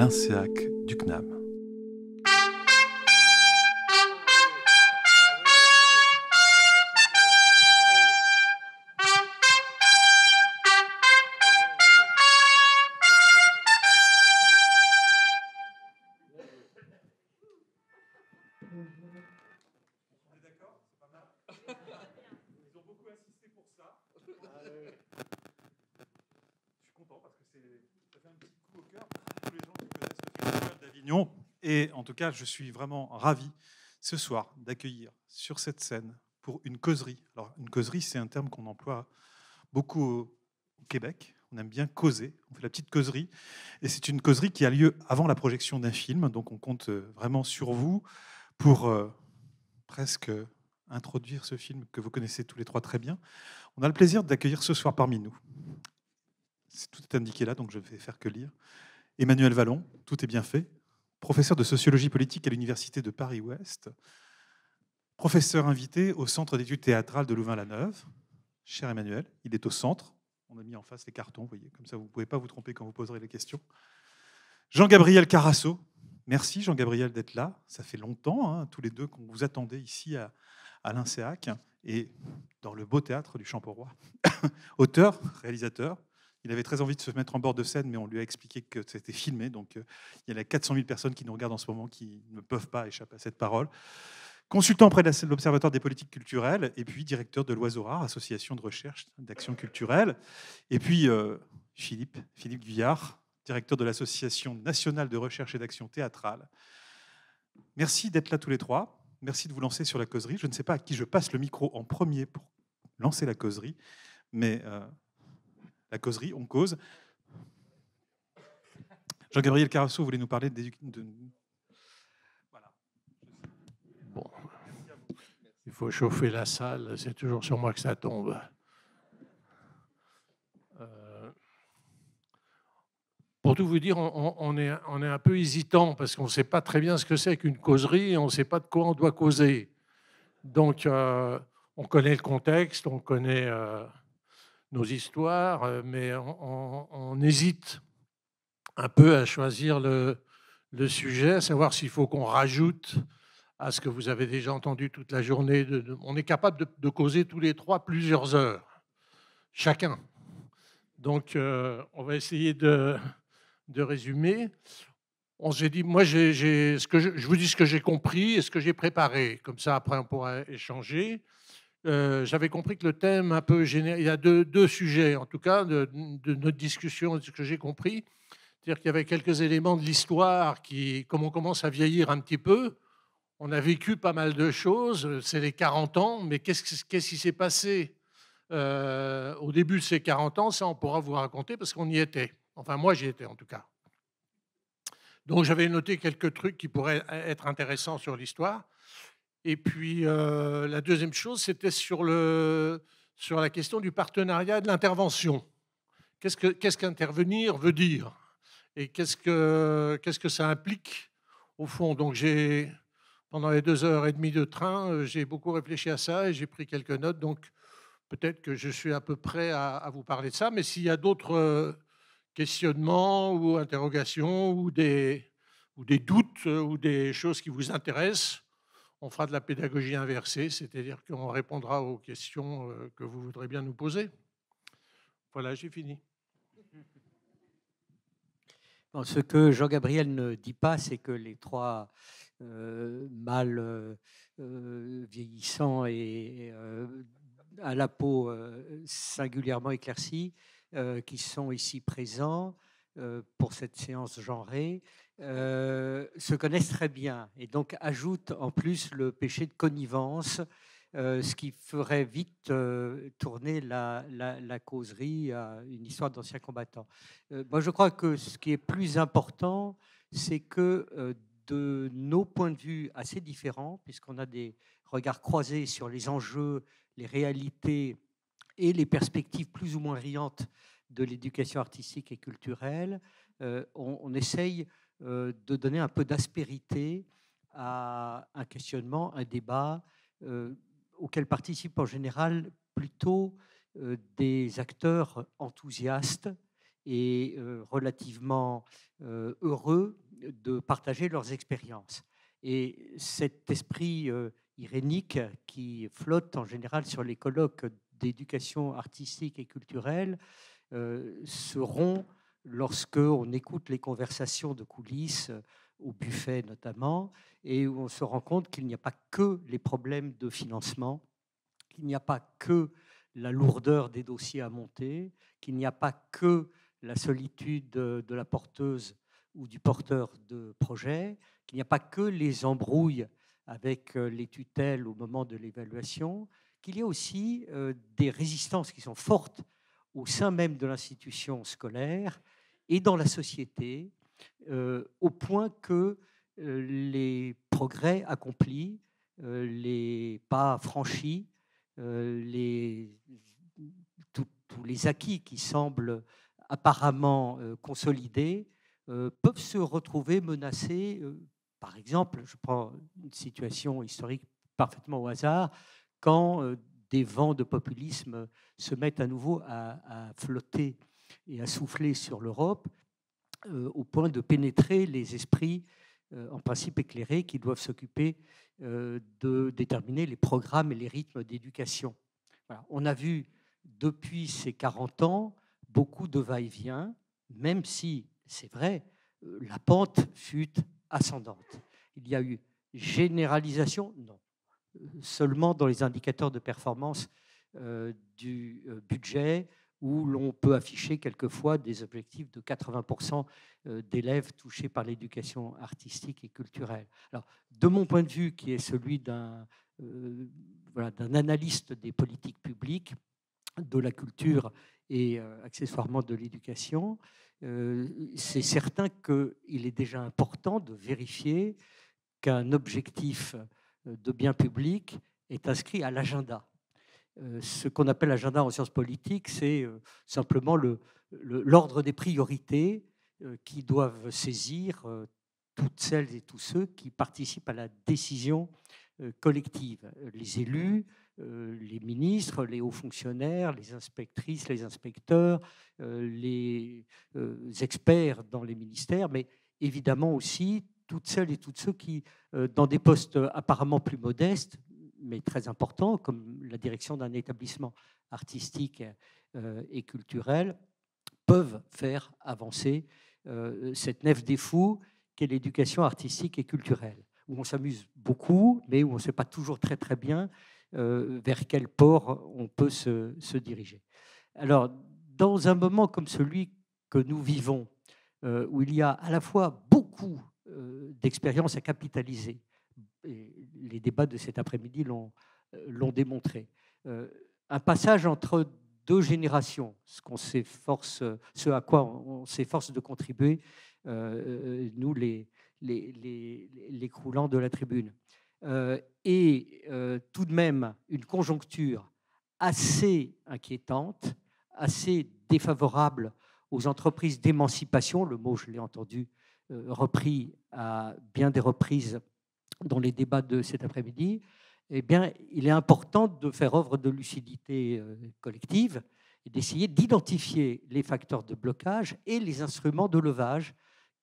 l'INSEAC du CNAM. Et en tout cas, je suis vraiment ravi ce soir d'accueillir sur cette scène pour une causerie. Alors, une causerie, c'est un terme qu'on emploie beaucoup au Québec. On aime bien causer, on fait la petite causerie. Et c'est une causerie qui a lieu avant la projection d'un film. Donc, on compte vraiment sur vous pour presque introduire ce film que vous connaissez tous les trois très bien. On a le plaisir d'accueillir ce soir parmi nous. Tout est indiqué là, donc je ne vais faire que lire. Emmanuel Vallon, tout est bien fait. Professeur de sociologie politique à l'Université de Paris-Ouest, professeur invité au Centre d'études théâtrales de Louvain-la-Neuve. Cher Emmanuel, il est au centre. On a mis en face les cartons, vous voyez, comme ça vous ne pouvez pas vous tromper quand vous poserez les questions. Jean-Gabriel Carasso, merci Jean-Gabriel d'être là. Ça fait longtemps, hein, tous les deux, qu'on vous attendait ici à l'INSEAC et dans le beau théâtre du Champ-Roi. Auteur, réalisateur. Il avait très envie de se mettre en bord de scène, mais on lui a expliqué que c'était filmé. Donc, il y a 400 000 personnes qui nous regardent en ce moment qui ne peuvent pas échapper à cette parole. Consultant auprès de l'Observatoire des politiques culturelles, et puis directeur de l'Oiseau Rare, association de recherche d'action culturelle. Et puis, Philippe Guyard, directeur de l'Association nationale de recherche et d'action théâtrale. Merci d'être là tous les trois. Merci de vous lancer sur la causerie. Je ne sais pas à qui je passe le micro en premier pour lancer la causerie, mais... la causerie, on cause. Jean-Gabriel Carasso, vous voulez nous parler de... Voilà. Bon. Il faut chauffer la salle, c'est toujours sur moi que ça tombe. Pour tout vous dire, on est un peu hésitant parce qu'on ne sait pas très bien ce que c'est qu'une causerie et on ne sait pas de quoi on doit causer. Donc, on connaît le contexte, on connaît... nos histoires, mais on hésite un peu à choisir le sujet, à savoir s'il faut qu'on rajoute à ce que vous avez déjà entendu toute la journée. On est capable de causer tous les trois plusieurs heures, chacun. Donc, on va essayer de résumer. On s'est dit, moi, je vous dis ce que j'ai compris et ce que j'ai préparé. Comme ça, après, on pourra échanger. J'avais compris que le thème un peu général, il y a deux sujets en tout cas de notre discussion, de ce que j'ai compris, c'est-à-dire qu'il y avait quelques éléments de l'histoire qui, comme on commence à vieillir un petit peu, on a vécu pas mal de choses, c'est les 40 ans, mais qu'est-ce qui s'est passé au début de ces 40 ans, ça on pourra vous raconter parce qu'on y était. Enfin moi j'y étais en tout cas. Donc j'avais noté quelques trucs qui pourraient être intéressants sur l'histoire. Et puis, la deuxième chose, c'était sur la question du partenariat et de l'intervention. Qu'est-ce qu'intervenir veut dire? Et qu'est-ce que ça implique au fond? Donc, pendant les 2h30 de train, j'ai beaucoup réfléchi à ça et j'ai pris quelques notes. Donc, peut-être que je suis à peu près à vous parler de ça. Mais s'il y a d'autres questionnements ou interrogations ou des doutes ou des choses qui vous intéressent, on fera de la pédagogie inversée, c'est-à-dire qu'on répondra aux questions que vous voudrez bien nous poser. Voilà, j'ai fini. Bon, ce que Jean-Gabriel ne dit pas, c'est que les trois mâles vieillissants et à la peau singulièrement éclaircie, qui sont ici présents pour cette séance genrée, se connaissent très bien et donc ajoutent en plus le péché de connivence, ce qui ferait vite tourner la causerie à une histoire d'anciens combattants. Moi, je crois que ce qui est plus important, c'est que de nos points de vue assez différents, puisqu'on a des regards croisés sur les enjeux, les réalités et les perspectives plus ou moins riantes de l'éducation artistique et culturelle, on essaye de donner un peu d'aspérité à un questionnement, un débat auquel participent en général plutôt des acteurs enthousiastes et relativement heureux de partager leurs expériences. Et cet esprit irénique qui flotte en général sur les colloques d'éducation artistique et culturelle se rompt lorsque on écoute les conversations de coulisses, au buffet notamment, et où on se rend compte qu'il n'y a pas que les problèmes de financement, qu'il n'y a pas que la lourdeur des dossiers à monter, qu'il n'y a pas que la solitude de la porteuse ou du porteur de projet, qu'il n'y a pas que les embrouilles avec les tutelles au moment de l'évaluation, qu'il y a aussi des résistances qui sont fortes au sein même de l'institution scolaire et dans la société, au point que les progrès accomplis, les pas franchis, tous les acquis qui semblent apparemment consolidés peuvent se retrouver menacés. Par exemple, je prends une situation historique parfaitement au hasard, quand des vents de populisme se mettent à nouveau à flotter et à souffler sur l'Europe, au point de pénétrer les esprits, en principe éclairés, qui doivent s'occuper de déterminer les programmes et les rythmes d'éducation. Voilà. On a vu depuis ces 40 ans beaucoup de va-et-vient, même si, c'est vrai, la pente fut ascendante. Il y a eu généralisation, non, seulement dans les indicateurs de performance du budget, où l'on peut afficher quelquefois des objectifs de 80% d'élèves touchés par l'éducation artistique et culturelle. Alors, de mon point de vue, qui est celui d'un analyste des politiques publiques, de la culture et accessoirement de l'éducation, c'est certain qu'il est déjà important de vérifier qu'un objectif de bien public est inscrit à l'agenda. Ce qu'on appelle l'agenda en sciences politiques, c'est simplement l'ordre des priorités qui doivent saisir toutes celles et tous ceux qui participent à la décision collective. Les élus, les ministres, les hauts fonctionnaires, les inspectrices, les inspecteurs, les experts dans les ministères, mais évidemment aussi toutes celles et tous ceux qui, dans des postes apparemment plus modestes, mais très importants, comme la direction d'un établissement artistique et culturel, peuvent faire avancer cette nef des fous qu'est l'éducation artistique et culturelle, où on s'amuse beaucoup, mais où on ne sait pas toujours très très bien vers quel port on peut se diriger. Alors, dans un moment comme celui que nous vivons, où il y a à la fois beaucoup d'expériences à capitaliser, et les débats de cet après-midi l'ont démontré, un passage entre deux générations, ce à quoi on s'efforce de contribuer, nous les croulants de la tribune, et tout de même une conjoncture assez inquiétante, assez défavorable aux entreprises d'émancipation, le mot je l'ai entendu repris à bien des reprises dans les débats de cet après-midi, eh bien, il est important de faire œuvre de lucidité collective et d'essayer d'identifier les facteurs de blocage et les instruments de levage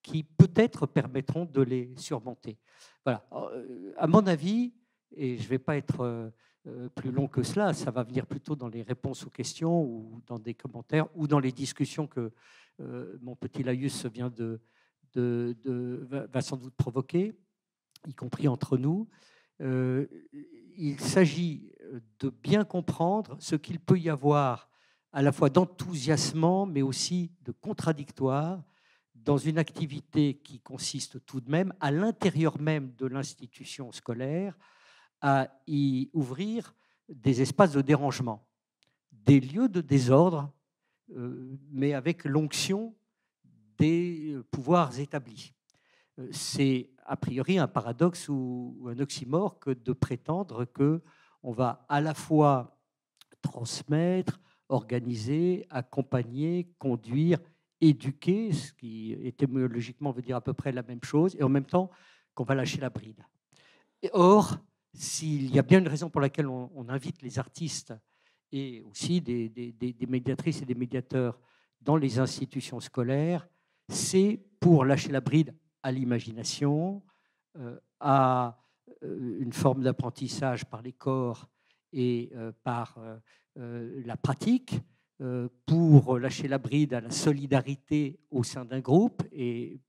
qui peut-être permettront de les surmonter. Voilà. À mon avis, et je ne vais pas être plus long que cela, ça va venir plutôt dans les réponses aux questions ou dans des commentaires ou dans les discussions que mon petit laïus va sans doute provoquer, y compris entre nous. Il s'agit de bien comprendre ce qu'il peut y avoir à la fois d'enthousiasmant, mais aussi de contradictoire dans une activité qui consiste tout de même, à l'intérieur même de l'institution scolaire, à y ouvrir des espaces de dérangement, des lieux de désordre, mais avec l'onction des pouvoirs établis. C'est a priori un paradoxe ou un oxymore que de prétendre qu'on va à la fois transmettre, organiser, accompagner, conduire, éduquer, ce qui étymologiquement veut dire à peu près la même chose, et en même temps qu'on va lâcher la bride. Or, s'il y a bien une raison pour laquelle on invite les artistes et aussi des médiatrices et des médiateurs dans les institutions scolaires, c'est pour lâcher la bride à l'imagination, à une forme d'apprentissage par les corps et par la pratique, pour lâcher la bride à la solidarité au sein d'un groupe et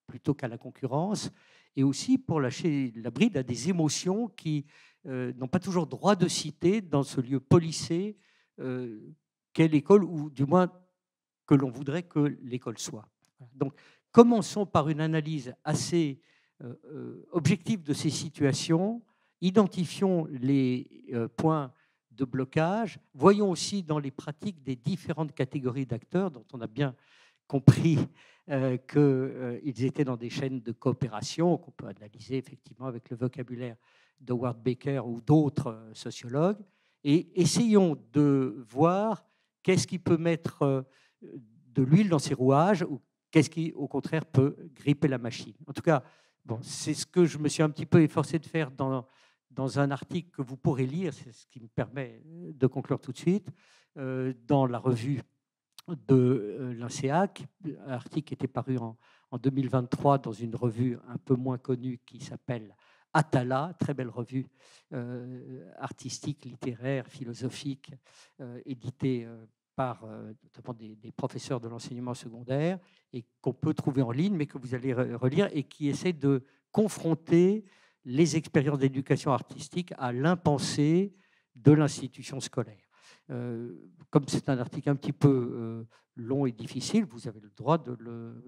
plutôt qu'à la concurrence, et aussi pour lâcher la bride à des émotions qui n'ont pas toujours droit de citer dans ce lieu policé qu'est l'école, ou du moins que l'on voudrait que l'école soit. Donc, commençons par une analyse assez objective de ces situations, identifions les points de blocage, voyons aussi dans les pratiques des différentes catégories d'acteurs dont on a bien compris qu'ils étaient dans des chaînes de coopération qu'on peut analyser effectivement avec le vocabulaire de Howard Baker ou d'autres sociologues, et essayons de voir qu'est-ce qui peut mettre de l'huile dans ces rouages ou qu'est-ce qui, au contraire, peut gripper la machine. En tout cas, bon, c'est ce que je me suis un petit peu efforcé de faire dans un article que vous pourrez lire, c'est ce qui me permet de conclure tout de suite, dans la revue de l'INSEAC, un article qui était paru en 2023 dans une revue un peu moins connue qui s'appelle Atala, très belle revue artistique, littéraire, philosophique, éditée par notamment des professeurs de l'enseignement secondaire et qu'on peut trouver en ligne, mais que vous allez relire, et qui essaie de confronter les expériences d'éducation artistique à l'impensé de l'institution scolaire. Comme c'est un article un petit peu long et difficile, vous avez le droit de le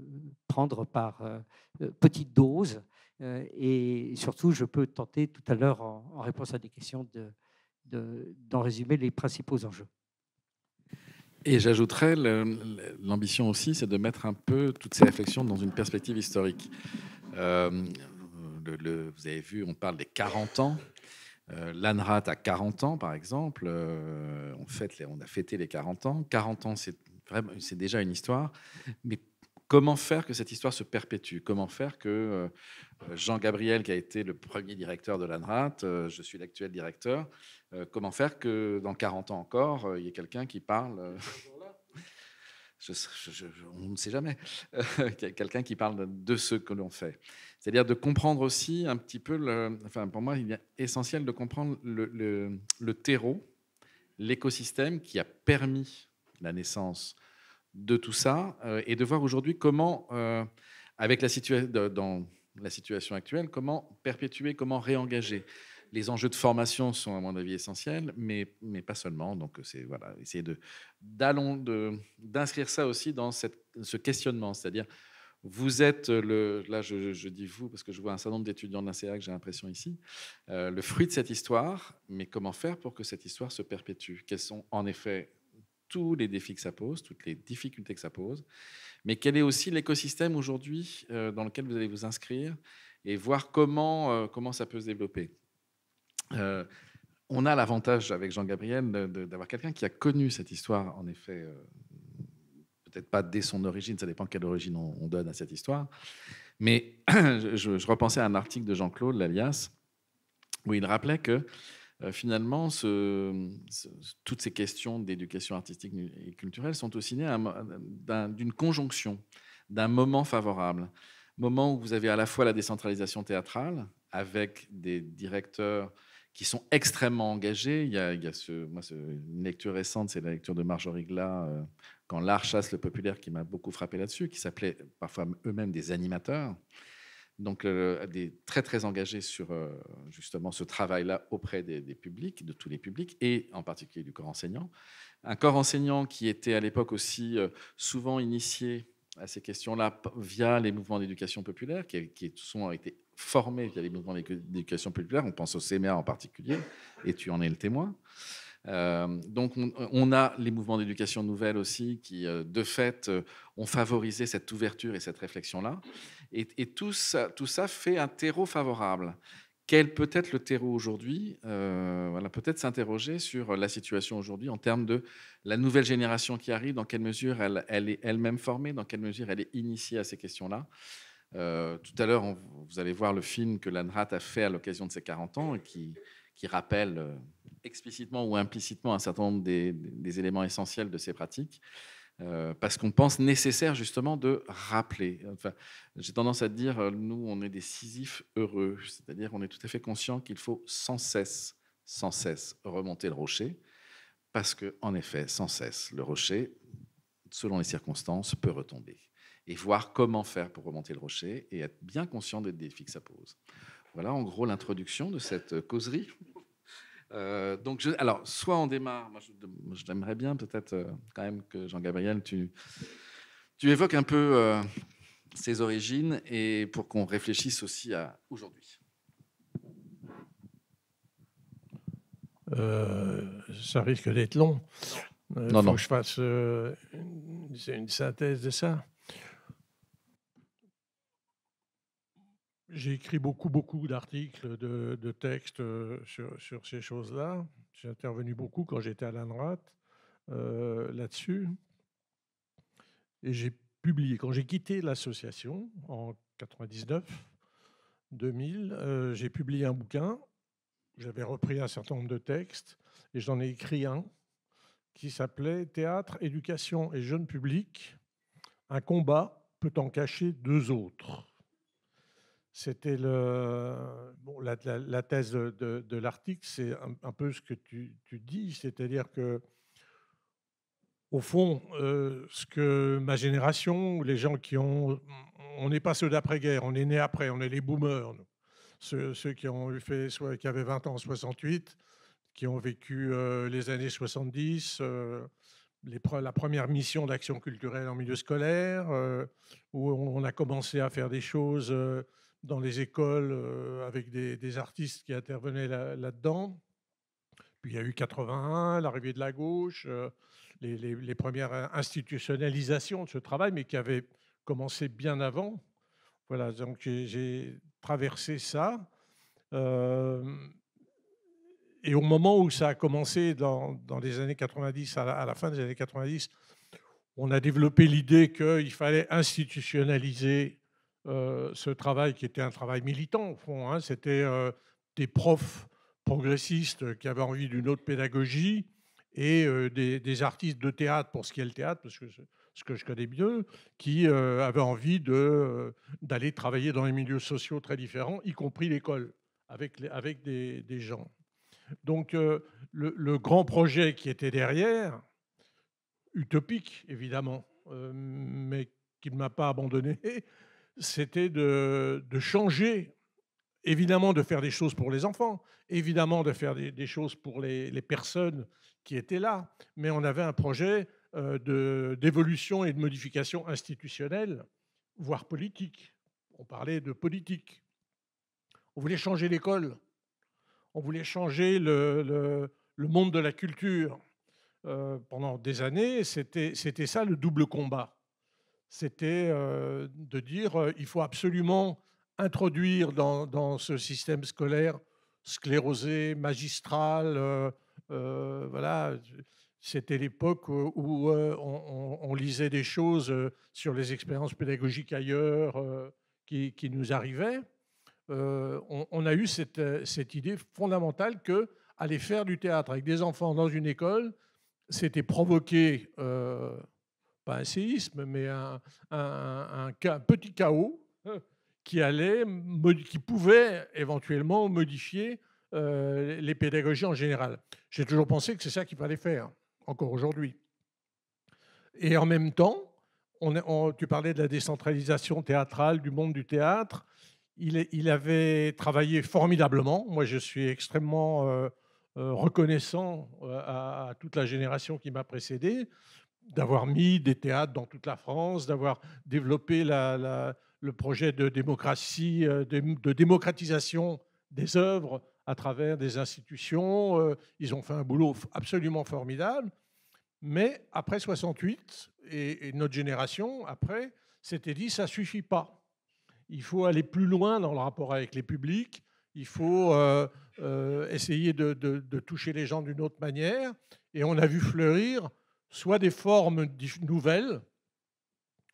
prendre par petite dose. Et surtout, je peux tenter tout à l'heure, en réponse à des questions, d'en résumer les principaux enjeux. Et j'ajouterais, l'ambition aussi, c'est de mettre un peu toutes ces réflexions dans une perspective historique. Vous avez vu, on parle des 40 ans. L'ANRAT a 40 ans, par exemple. On a fêté les 40 ans. 40 ans, c'est déjà une histoire. Mais comment faire que cette histoire se perpétue? Comment faire que Jean Gabriel, qui a été le premier directeur de l'ANRAT, je suis l'actuel directeur, comment faire que dans 40 ans encore, il y ait quelqu'un qui parle... on ne sait jamais. Quelqu'un qui parle de ce que l'on fait. C'est-à-dire de comprendre aussi un petit peu, pour moi, il est essentiel de comprendre le terreau, l'écosystème qui a permis la naissance de tout ça, et de voir aujourd'hui comment, avec dans la situation actuelle, comment perpétuer, comment réengager. Les enjeux de formation sont, à mon avis, essentiels, mais pas seulement. Donc, c'est essayer d'inscrire ça aussi dans ce questionnement. C'est-à-dire, vous êtes là, je dis vous, parce que je vois un certain nombre d'étudiants de l'INSEAC, j'ai l'impression ici, le fruit de cette histoire, mais comment faire pour que cette histoire se perpétue? Quels sont, en effet, tous les défis que ça pose, toutes les difficultés que ça pose, mais quel est aussi l'écosystème aujourd'hui dans lequel vous allez vous inscrire et voir comment ça peut se développer. On a l'avantage avec Jean Gabriel d'avoir quelqu'un qui a connu cette histoire, en effet, peut-être pas dès son origine, ça dépend quelle origine on donne à cette histoire, mais je repensais à un article de Jean-Claude Lalias où il rappelait que finalement, toutes ces questions d'éducation artistique et culturelle sont aussi nées d'une conjonction, d'un moment favorable, moment où vous avez à la fois la décentralisation théâtrale avec des directeurs qui sont extrêmement engagés. Il y a une lecture récente, c'est la lecture de Marjorie Glas, Quand l'art chasse le populaire, qui m'a beaucoup frappé là-dessus, qui s'appelait parfois eux-mêmes des animateurs. Donc, des très, très engagés sur justement ce travail-là auprès des publics, de tous les publics, et en particulier du corps enseignant. Un corps enseignant qui était à l'époque aussi souvent initié à ces questions-là via les mouvements d'éducation populaire, qui ont été formés via les mouvements d'éducation populaire. On pense au CMA en particulier, et tu en es le témoin. Donc on a les mouvements d'éducation nouvelle aussi qui, de fait, ont favorisé cette ouverture et cette réflexion-là. Et tout ça fait un terreau favorable. Quel peut être le terreau aujourd'hui? Peut-être s'interroger sur la situation aujourd'hui en termes de la nouvelle génération qui arrive, dans quelle mesure elle est elle-même formée, dans quelle mesure elle est initiée à ces questions-là. Tout à l'heure, vous allez voir le film que l'ANRAT a fait à l'occasion de ses 40 ans et qui rappelle explicitement ou implicitement un certain nombre des éléments essentiels de ces pratiques. parce qu'on pense nécessaire justement de rappeler. Enfin, j'ai tendance à dire, nous, on est des Sisyphes heureux, c'est-à-dire on est tout à fait conscient qu'il faut sans cesse remonter le rocher, parce que en effet, sans cesse, le rocher, selon les circonstances, peut retomber. Et voir comment faire pour remonter le rocher et être bien conscient des défis que ça pose. Voilà en gros l'introduction de cette causerie. Donc alors, soit on démarre, moi j'aimerais bien peut-être quand même que Jean-Gabriel, tu évoques un peu ses origines et pour qu'on réfléchisse aussi à aujourd'hui. Ça risque d'être long. Non, faut que je fasse une synthèse de ça. J'ai écrit beaucoup d'articles, de textes sur ces choses-là. J'ai intervenu beaucoup quand j'étais à l'ANRAT là-dessus. Et j'ai publié, quand j'ai quitté l'association en 99-2000, j'ai publié un bouquin. J'avais repris un certain nombre de textes et j'en ai écrit un qui s'appelait « Théâtre, éducation et jeune public, un combat peut en cacher deux autres ». C'était la thèse de l'article, c'est un peu ce que tu dis, c'est-à-dire que, au fond, ce que ma génération, ou les gens on n'est pas ceux d'après-guerre, on est nés après, on est les boomers, ceux qui qui avaient 20 ans en 68, qui ont vécu les années 70, la première mission d'action culturelle en milieu scolaire, où on a commencé à faire des choses dans les écoles avec des artistes qui intervenaient là-dedans. Puis il y a eu 81, l'arrivée de la gauche, les premières institutionnalisations de ce travail, mais qui avaient commencé bien avant. Voilà, donc j'ai traversé ça. Et au moment où ça a commencé, dans les années 90, à la fin des années 90, on a développé l'idée qu'il fallait institutionnaliser ce travail qui était un travail militant, au fond. Hein. C'était des profs progressistes qui avaient envie d'une autre pédagogie et des artistes de théâtre, pour ce qui est le théâtre, parce que ce que je connais mieux, qui avaient envie d'aller travailler dans les milieux sociaux très différents, y compris l'école, avec des gens. Donc, le grand projet qui était derrière, utopique évidemment, mais qui ne m'a pas abandonné, c'était de changer, évidemment de faire des choses pour les enfants, évidemment de faire des choses pour les personnes qui étaient là, mais on avait un projet d'évolution et de modification institutionnelle, voire politique. On parlait de politique. On voulait changer l'école. On voulait changer le monde de la culture. Pendant des années, c'était ça le double combat. C'était de dire il faut absolument introduire dans ce système scolaire sclérosé, magistral. Voilà, c'était l'époque où on lisait des choses sur les expériences pédagogiques ailleurs qui nous arrivaient. On a eu cette idée fondamentale que aller faire du théâtre avec des enfants dans une école, c'était provoquer, pas un séisme, mais un petit chaos qui pouvait éventuellement modifier les pédagogies en général. J'ai toujours pensé que c'est ça qu'il fallait faire, encore aujourd'hui. Et en même temps, tu parlais de la décentralisation théâtrale, du monde du théâtre. Il avait travaillé formidablement. Moi, je suis extrêmement reconnaissant à toute la génération qui m'a précédé, d'avoir mis des théâtres dans toute la France, d'avoir développé le projet de démocratie, de démocratisation des œuvres à travers des institutions. Ils ont fait un boulot absolument formidable. Mais après 68, et notre génération, après, s'était dit, ça ne suffit pas. Il faut aller plus loin dans le rapport avec les publics. Il faut essayer de toucher les gens d'une autre manière. Et on a vu fleurir soit des formes nouvelles,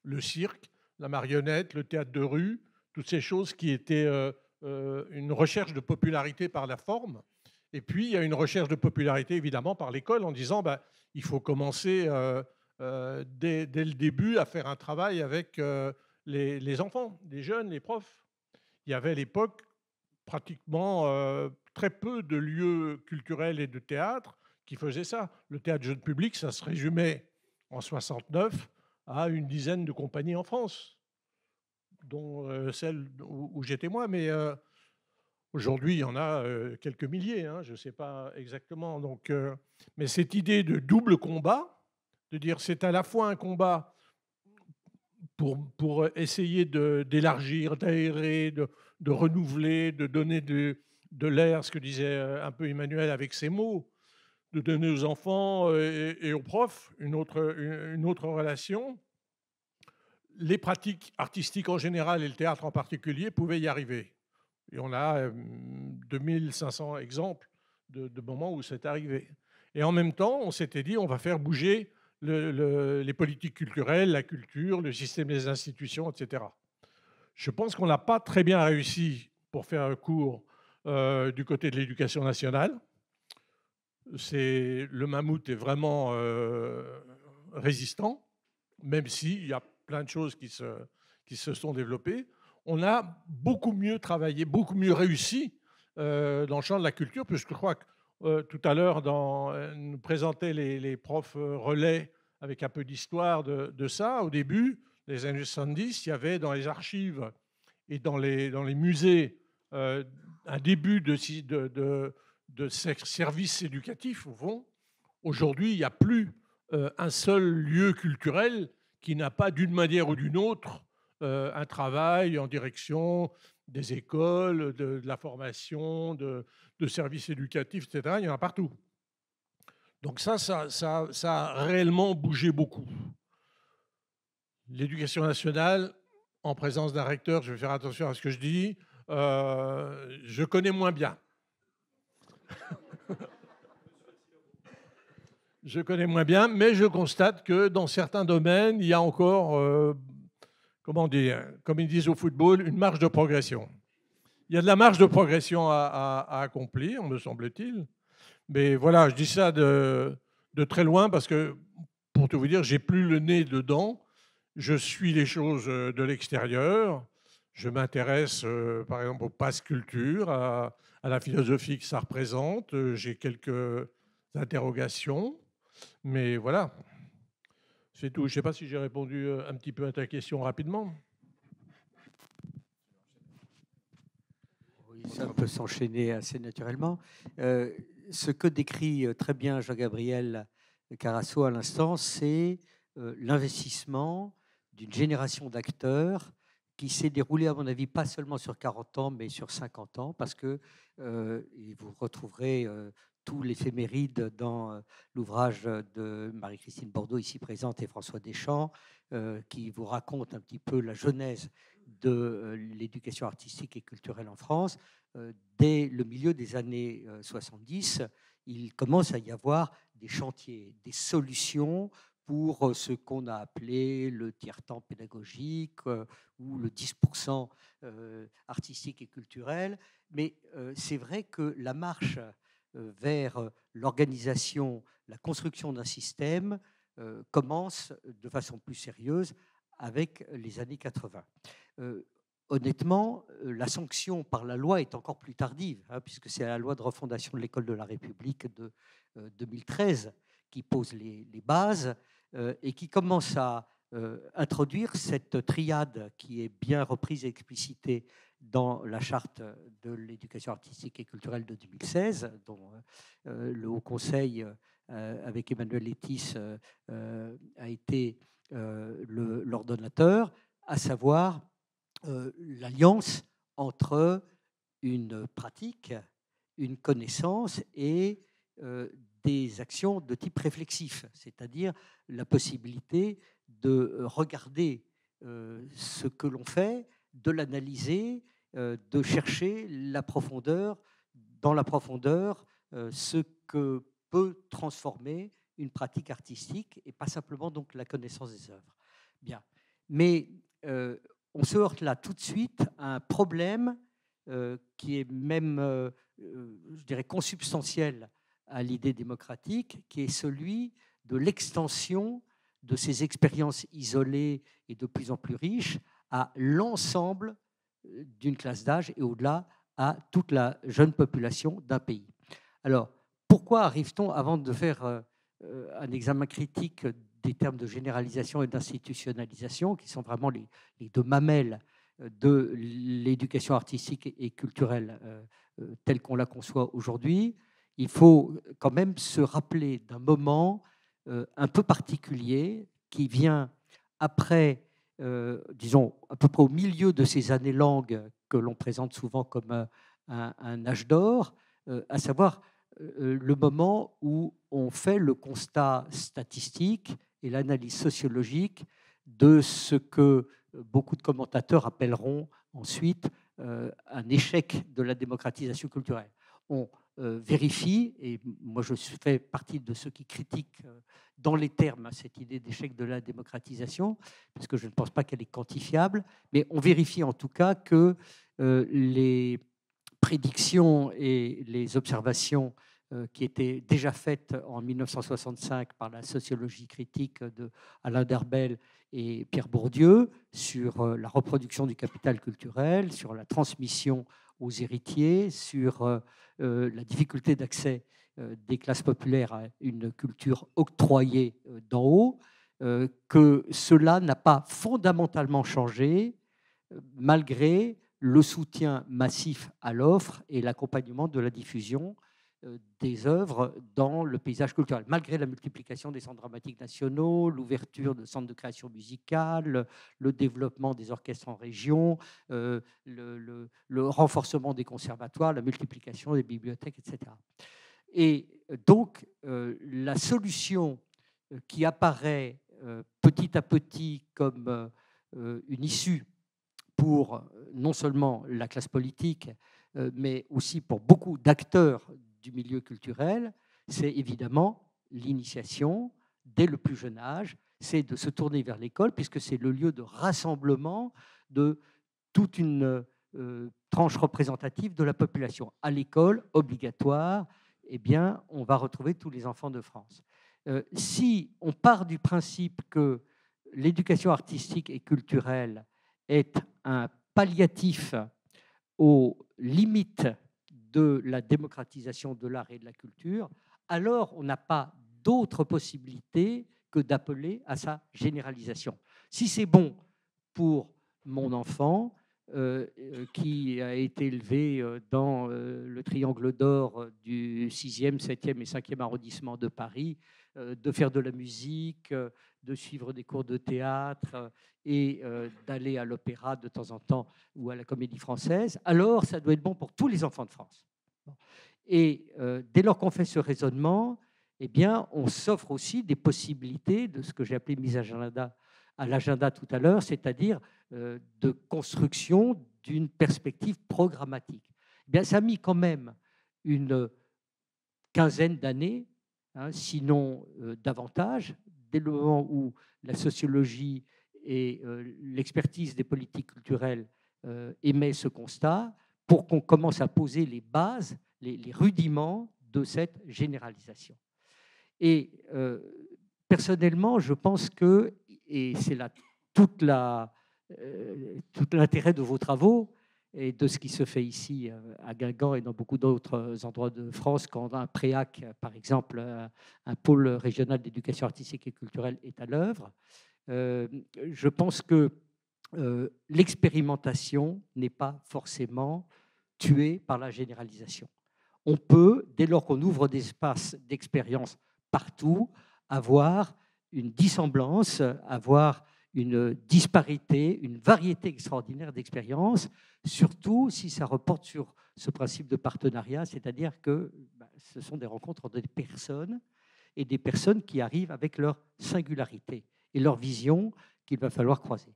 le cirque, la marionnette, le théâtre de rue, toutes ces choses qui étaient une recherche de popularité par la forme. Et puis, il y a une recherche de popularité, évidemment, par l'école, en disant il faut commencer dès le début à faire un travail avec les enfants, les jeunes, les profs. Il y avait à l'époque pratiquement très peu de lieux culturels et de théâtre qui faisaient ça. Le théâtre jeune public, ça se résumait en 69 à une dizaine de compagnies en France, dont celle où j'étais moi, mais aujourd'hui, il y en a quelques milliers, hein, je ne sais pas exactement. Donc, mais cette idée de double combat, de dire c'est à la fois un combat pour essayer d'élargir, d'aérer, de renouveler, de donner de l'air, ce que disait un peu Emmanuel avec ses mots, de donner aux enfants et aux profs une autre relation. Les pratiques artistiques en général et le théâtre en particulier pouvaient y arriver. Et on a 2500 exemples de moments où c'est arrivé. Et en même temps, on s'était dit, on va faire bouger les politiques culturelles, la culture, le système des institutions, etc. Je pense qu'on n'a pas très bien réussi pour faire un cours du côté de l'éducation nationale. Le mammouth est vraiment résistant, même s'il y a plein de choses qui se sont développées. On a beaucoup mieux travaillé, beaucoup mieux réussi dans le champ de la culture, puisque je crois que tout à l'heure, nous présentaient les profs relais avec un peu d'histoire de ça. Au début, les années 70, il y avait dans les archives et dans les musées un début de services éducatifs, au fond. Aujourd'hui, il n'y a plus un seul lieu culturel qui n'a pas, d'une manière ou d'une autre, un travail en direction des écoles, de la formation, de services éducatifs, etc. Il y en a partout. Donc ça a réellement bougé beaucoup. L'éducation nationale, en présence d'un recteur, je vais faire attention à ce que je dis, je connais moins bien. Je connais moins bien, mais je constate que dans certains domaines, il y a encore, comment dire, comme ils disent au football, une marge de progression. Il y a de la marge de progression à accomplir, me semble-t-il. Mais voilà, je dis ça de très loin parce que, pour tout vous dire, j'ai plus le nez dedans. Je suis les choses de l'extérieur. Je m'intéresse, par exemple, au pass culture, à la philosophie que ça représente. J'ai quelques interrogations. Mais voilà, c'est tout. Je ne sais pas si j'ai répondu un petit peu à ta question rapidement. Oui, ça peut s'enchaîner assez naturellement. Ce que décrit très bien Jean-Gabriel Carasso à l'instant, c'est l'investissement d'une génération d'acteurs qui s'est déroulé, à mon avis, pas seulement sur 40 ans, mais sur 50 ans, parce que vous retrouverez tout l'éphéméride dans l'ouvrage de Marie-Christine Bordeaux, ici présente, et François Deschamps, qui vous raconte un petit peu la genèse de l'éducation artistique et culturelle en France. Dès le milieu des années 70, il commence à y avoir des chantiers, des solutions pour ce qu'on a appelé le tiers-temps pédagogique ou le 10% artistique et culturel. Mais c'est vrai que la marche vers l'organisation, la construction d'un système commence de façon plus sérieuse avec les années 80. Honnêtement, la sanction par la loi est encore plus tardive, hein, puisque c'est la loi de refondation de l'école de la République de 2013 qui pose les bases et qui commence à introduire cette triade qui est bien reprise et explicitée dans la charte de l'éducation artistique et culturelle de 2016, dont le Haut Conseil, avec Emmanuel Létis, a été l'ordonnateur, à savoir l'alliance entre une pratique, une connaissance et des actions de type réflexif, c'est-à-dire la possibilité de regarder ce que l'on fait, de l'analyser, de chercher la profondeur, dans la profondeur, ce que peut transformer une pratique artistique et pas simplement donc la connaissance des œuvres. Bien, mais on se heurte là tout de suite à un problème qui est même, je dirais, consubstantiel à l'idée démocratique, qui est celui de l'extension de ces expériences isolées et de plus en plus riches à l'ensemble d'une classe d'âge et au-delà à toute la jeune population d'un pays. Alors, pourquoi arrive-t-on, avant de faire un examen critique des termes de généralisation et d'institutionnalisation, qui sont vraiment les deux mamelles de l'éducation artistique et culturelle telle qu'on la conçoit aujourd'hui, il faut quand même se rappeler d'un moment un peu particulier qui vient après, disons, à peu près au milieu de ces années longues que l'on présente souvent comme un âge d'or, à savoir le moment où on fait le constat statistique et l'analyse sociologique de ce que beaucoup de commentateurs appelleront ensuite un échec de la démocratisation culturelle. On vérifie, et moi je fais partie de ceux qui critiquent dans les termes cette idée d'échec de la démocratisation, parce que je ne pense pas qu'elle est quantifiable, mais on vérifie en tout cas que les prédictions et les observations qui étaient déjà faites en 1965 par la sociologie critique de Alain Derbel et Pierre Bourdieu sur la reproduction du capital culturel, sur la transmission aux héritiers, sur la difficulté d'accès des classes populaires à une culture octroyée d'en haut, que cela n'a pas fondamentalement changé malgré le soutien massif à l'offre et l'accompagnement de la diffusion des œuvres dans le paysage culturel, malgré la multiplication des centres dramatiques nationaux, l'ouverture de centres de création musicale, le développement des orchestres en région, le renforcement des conservatoires, la multiplication des bibliothèques, etc. Et donc, la solution qui apparaît petit à petit comme une issue pour non seulement la classe politique, mais aussi pour beaucoup d'acteurs du milieu culturel, c'est évidemment l'initiation dès le plus jeune âge, c'est de se tourner vers l'école, puisque c'est le lieu de rassemblement de toute une tranche représentative de la population. À l'école, obligatoire, eh bien, on va retrouver tous les enfants de France. Si on part du principe que l'éducation artistique et culturelle est un palliatif aux limites de la démocratisation de l'art et de la culture, alors on n'a pas d'autre possibilité que d'appeler à sa généralisation. Si c'est bon pour mon enfant, qui a été élevé dans le triangle d'or du 6e, 7e et 5e arrondissement de Paris, de faire de la musique, de suivre des cours de théâtre et d'aller à l'opéra de temps en temps ou à la Comédie Française, alors ça doit être bon pour tous les enfants de France. Et dès lors qu'on fait ce raisonnement, eh bien, on s'offre aussi des possibilités de ce que j'ai appelé mise à l'agenda tout à l'heure, c'est-à-dire de construction d'une perspective programmatique. Eh bien, ça a mis quand même une quinzaine d'années, hein, sinon davantage, dès le moment où la sociologie et l'expertise des politiques culturelles émet ce constat, pour qu'on commence à poser les bases, les rudiments de cette généralisation. Et personnellement, je pense que, et c'est là tout l'intérêt de vos travaux et de ce qui se fait ici à Guingamp et dans beaucoup d'autres endroits de France, quand un préac, par exemple, un pôle régional d'éducation artistique et culturelle est à l'œuvre, je pense que l'expérimentation n'est pas forcément tuée par la généralisation. On peut, dès lors qu'on ouvre des espaces d'expérience partout, avoir une dissemblance, avoir une disparité, une variété extraordinaire d'expériences, surtout si ça reporte sur ce principe de partenariat, c'est-à-dire que ce sont des rencontres entre des personnes et des personnes qui arrivent avec leur singularité et leur vision qu'il va falloir croiser.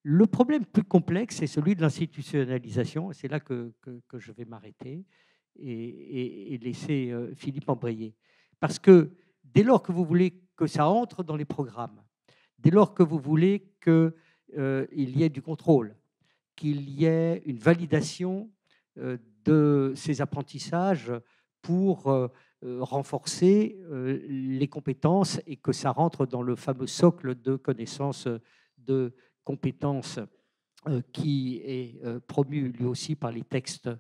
Le problème plus complexe est celui de l'institutionnalisation, et c'est là que je vais m'arrêter et laisser Philippe embrayer. Parce que dès lors que vous voulez que ça entre dans les programmes, dès lors que vous voulez qu'il y ait du contrôle, qu'il y ait une validation de ces apprentissages pour renforcer les compétences et que ça rentre dans le fameux socle de connaissances, de compétences qui est promu lui aussi par les textes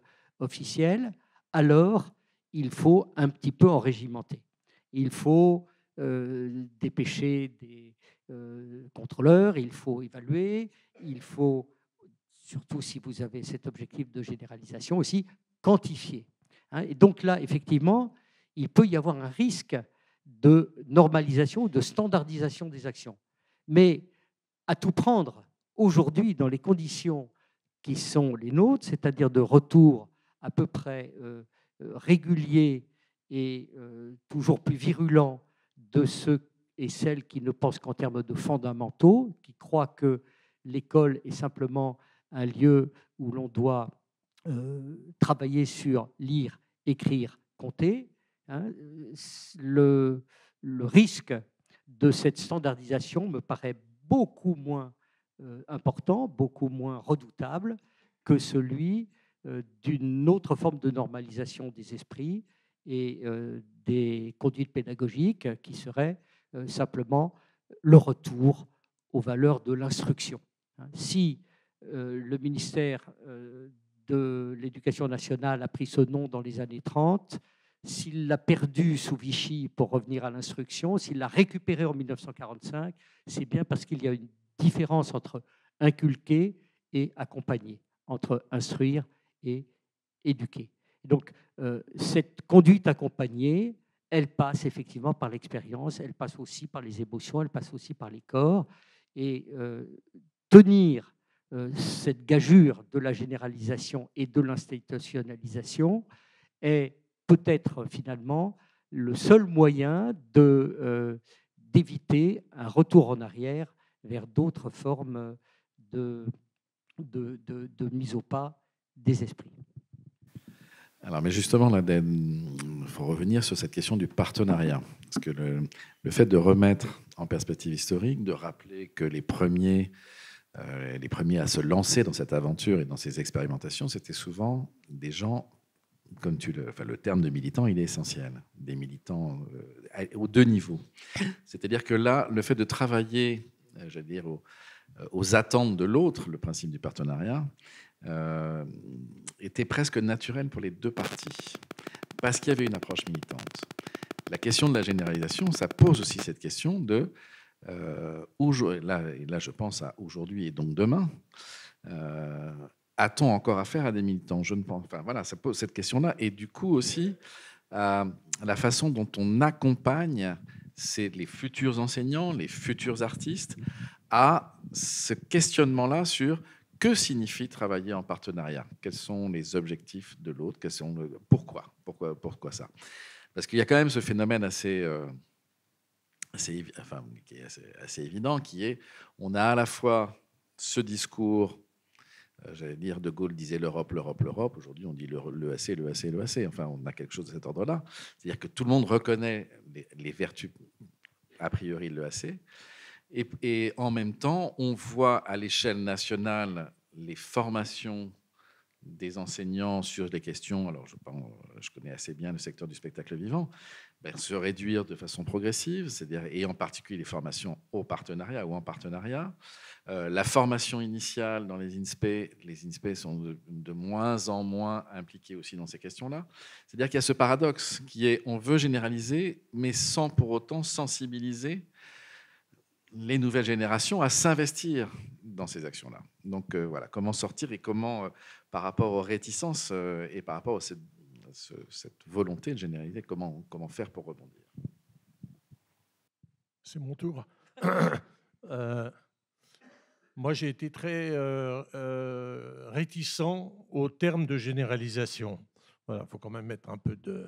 officiels, alors il faut un petit peu en régimenter. Il faut dépêcher des contrôleurs, il faut évaluer, il faut, surtout si vous avez cet objectif de généralisation aussi, quantifier. Et donc là, effectivement, il peut y avoir un risque de normalisation, de standardisation des actions. Mais à tout prendre, aujourd'hui, dans les conditions qui sont les nôtres, c'est-à-dire de retour à peu près régulier et toujours plus virulent de ceux et celles qui ne pensent qu'en termes de fondamentaux, qui croient que l'école est simplement un lieu où l'on doit travailler sur lire, écrire, compter. Le risque de cette standardisation me paraît beaucoup moins important, beaucoup moins redoutable que celui d'une autre forme de normalisation des esprits et des conduites pédagogiques qui serait simplement le retour aux valeurs de l'instruction. Si le ministère de l'Éducation nationale a pris ce nom dans les années 30, s'il l'a perdu sous Vichy pour revenir à l'instruction, s'il l'a récupéré en 1945, c'est bien parce qu'il y a une différence entre inculquer et accompagner, entre instruire et éduquer. Donc, cette conduite accompagnée, elle passe effectivement par l'expérience, elle passe aussi par les émotions, elle passe aussi par les corps. Et tenir cette gageure de la généralisation et de l'institutionnalisation est peut-être finalement le seul moyen d'éviter un retour en arrière vers d'autres formes de mise au pas des esprits. Alors, mais justement, là, il faut revenir sur cette question du partenariat. Parce que le fait de remettre en perspective historique, de rappeler que les premiers à se lancer dans cette aventure et dans ces expérimentations, c'était souvent des gens, comme le terme de militant, il est essentiel. Des militants aux deux niveaux. C'est-à-dire que là, le fait de travailler, j'allais dire, aux attentes de l'autre, le principe du partenariat, était presque naturel pour les deux parties, parce qu'il y avait une approche militante. La question de la généralisation, ça pose aussi cette question de, là je pense à aujourd'hui et donc demain, a-t-on encore affaire à des militants? Je ne pense, enfin voilà, ça pose cette question-là, et du coup aussi la façon dont on accompagne les futurs enseignants, les futurs artistes, à ce questionnement-là sur que signifie travailler en partenariat? Quels sont les objectifs de l'autre? Pourquoi ça? Parce qu'il y a quand même ce phénomène qui est assez évident, qui est, on a à la fois ce discours, j'allais dire, De Gaulle disait l'Europe, l'Europe, l'Europe. Aujourd'hui, on dit l'EAC, l'EAC, l'EAC. Enfin, on a quelque chose de cet ordre-là. C'est-à-dire que tout le monde reconnaît les vertus, a priori, de l'EAC. Et en même temps, on voit à l'échelle nationale les formations des enseignants sur des questions, alors je connais assez bien le secteur du spectacle vivant, se réduire de façon progressive, c'est-à-dire, et en particulier les formations au partenariat ou en partenariat. La formation initiale dans les INSPE sont de moins en moins impliqués aussi dans ces questions-là. C'est-à-dire qu'il y a ce paradoxe qui est, on veut généraliser, mais sans pour autant sensibiliser les nouvelles générations à s'investir dans ces actions-là. Donc voilà, comment sortir et comment, par rapport aux réticences et par rapport à cette volonté de généraliser, comment faire pour rebondir? C'est mon tour. Moi, j'ai été très réticent au terme de généralisation. Voilà, faut quand même mettre un peu de...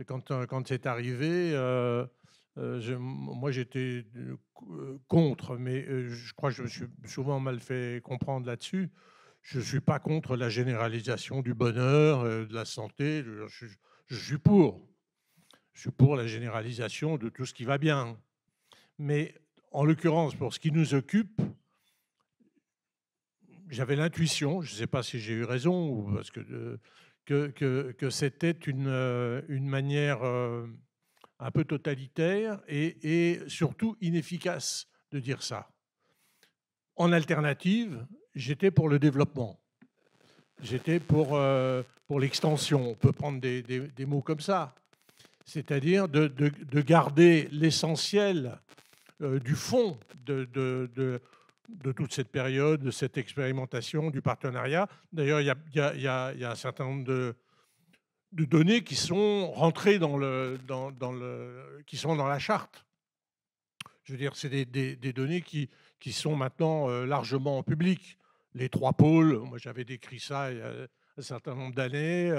Quand c'est arrivé... moi, j'étais contre, mais je crois que je me suis souvent mal fait comprendre là-dessus. Je ne suis pas contre la généralisation du bonheur, de la santé. Je suis pour. Je suis pour la généralisation de tout ce qui va bien. Mais en l'occurrence, pour ce qui nous occupe, j'avais l'intuition, je ne sais pas si j'ai eu raison, ou parce que que c'était une manière un peu totalitaire et surtout inefficace de dire ça. En alternative, j'étais pour le développement. J'étais pour l'extension. On peut prendre des mots comme ça. C'est-à-dire de garder l'essentiel du fond de toute cette période, de cette expérimentation, du partenariat. D'ailleurs, il y a un certain nombre de données qui sont rentrées qui sont dans la charte. Je veux dire, c'est des données qui sont maintenant largement en public. Les 3 pôles, moi j'avais décrit ça il y a un certain nombre d'années,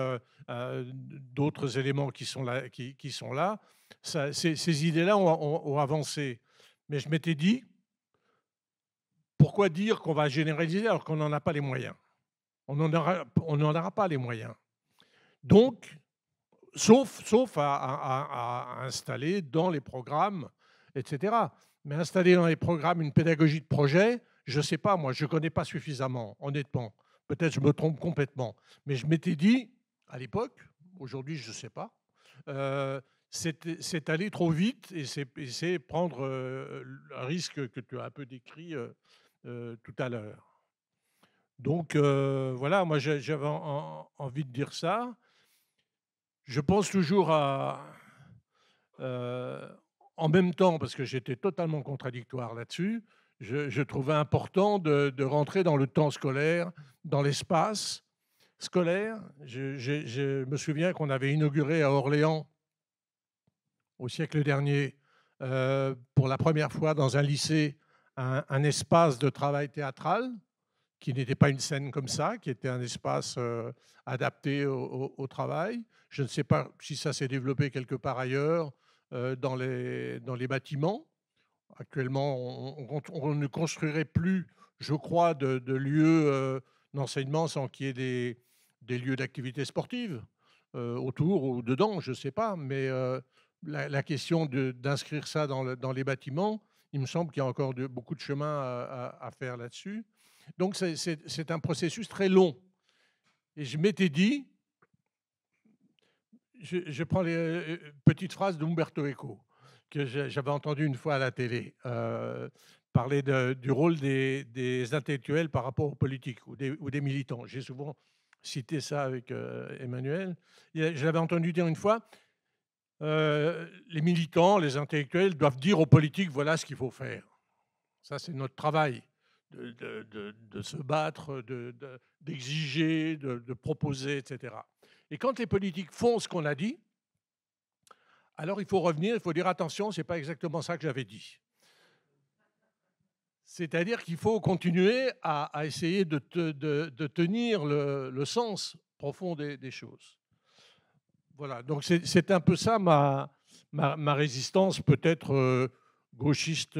d'autres éléments qui sont là. Ces idées-là ont avancé. Mais je m'étais dit, pourquoi dire qu'on va généraliser alors qu'on n'en a pas les moyens? On n'en aura pas les moyens. Donc, sauf à installer dans les programmes, etc. Mais installer dans les programmes une pédagogie de projet, je ne sais pas, moi, je ne connais pas suffisamment, honnêtement. Peut-être je me trompe complètement. Mais je m'étais dit, à l'époque, aujourd'hui, je ne sais pas, c'est aller trop vite et c'est prendre un risque que tu as un peu décrit tout à l'heure. Donc, voilà, moi, j'avais envie de dire ça. Je pense toujours en même temps, parce que j'étais totalement contradictoire là-dessus, je trouvais important de rentrer dans le temps scolaire, dans l'espace scolaire. Je me souviens qu'on avait inauguré à Orléans, au siècle dernier, pour la première fois dans un lycée, un espace de travail théâtral, qui n'était pas une scène comme ça, qui était un espace adapté au travail. Je ne sais pas si ça s'est développé quelque part ailleurs dans les bâtiments. Actuellement, on ne construirait plus, je crois, de lieux d'enseignement sans qu'il y ait des lieux d'activité sportive autour ou dedans, je ne sais pas. Mais la question d'inscrire ça dans les bâtiments, il me semble qu'il y a encore beaucoup de chemin à faire là-dessus. Donc, c'est un processus très long. Et je m'étais dit, je prends les petites phrases d'Umberto Eco, que j'avais entendu une fois à la télé, parler du rôle des intellectuels par rapport aux politiques ou des militants. J'ai souvent cité ça avec Emmanuel. Je l'avais entendu dire une fois, les militants, les intellectuels doivent dire aux politiques, voilà ce qu'il faut faire. Ça, c'est notre travail. De se battre, d'exiger, de proposer, etc. Et quand les politiques font ce qu'on a dit, alors il faut revenir, il faut dire attention, ce n'est pas exactement ça que j'avais dit. C'est-à-dire qu'il faut continuer à essayer de tenir le sens profond des choses. Voilà, donc c'est un peu ça ma résistance, peut-être gauchiste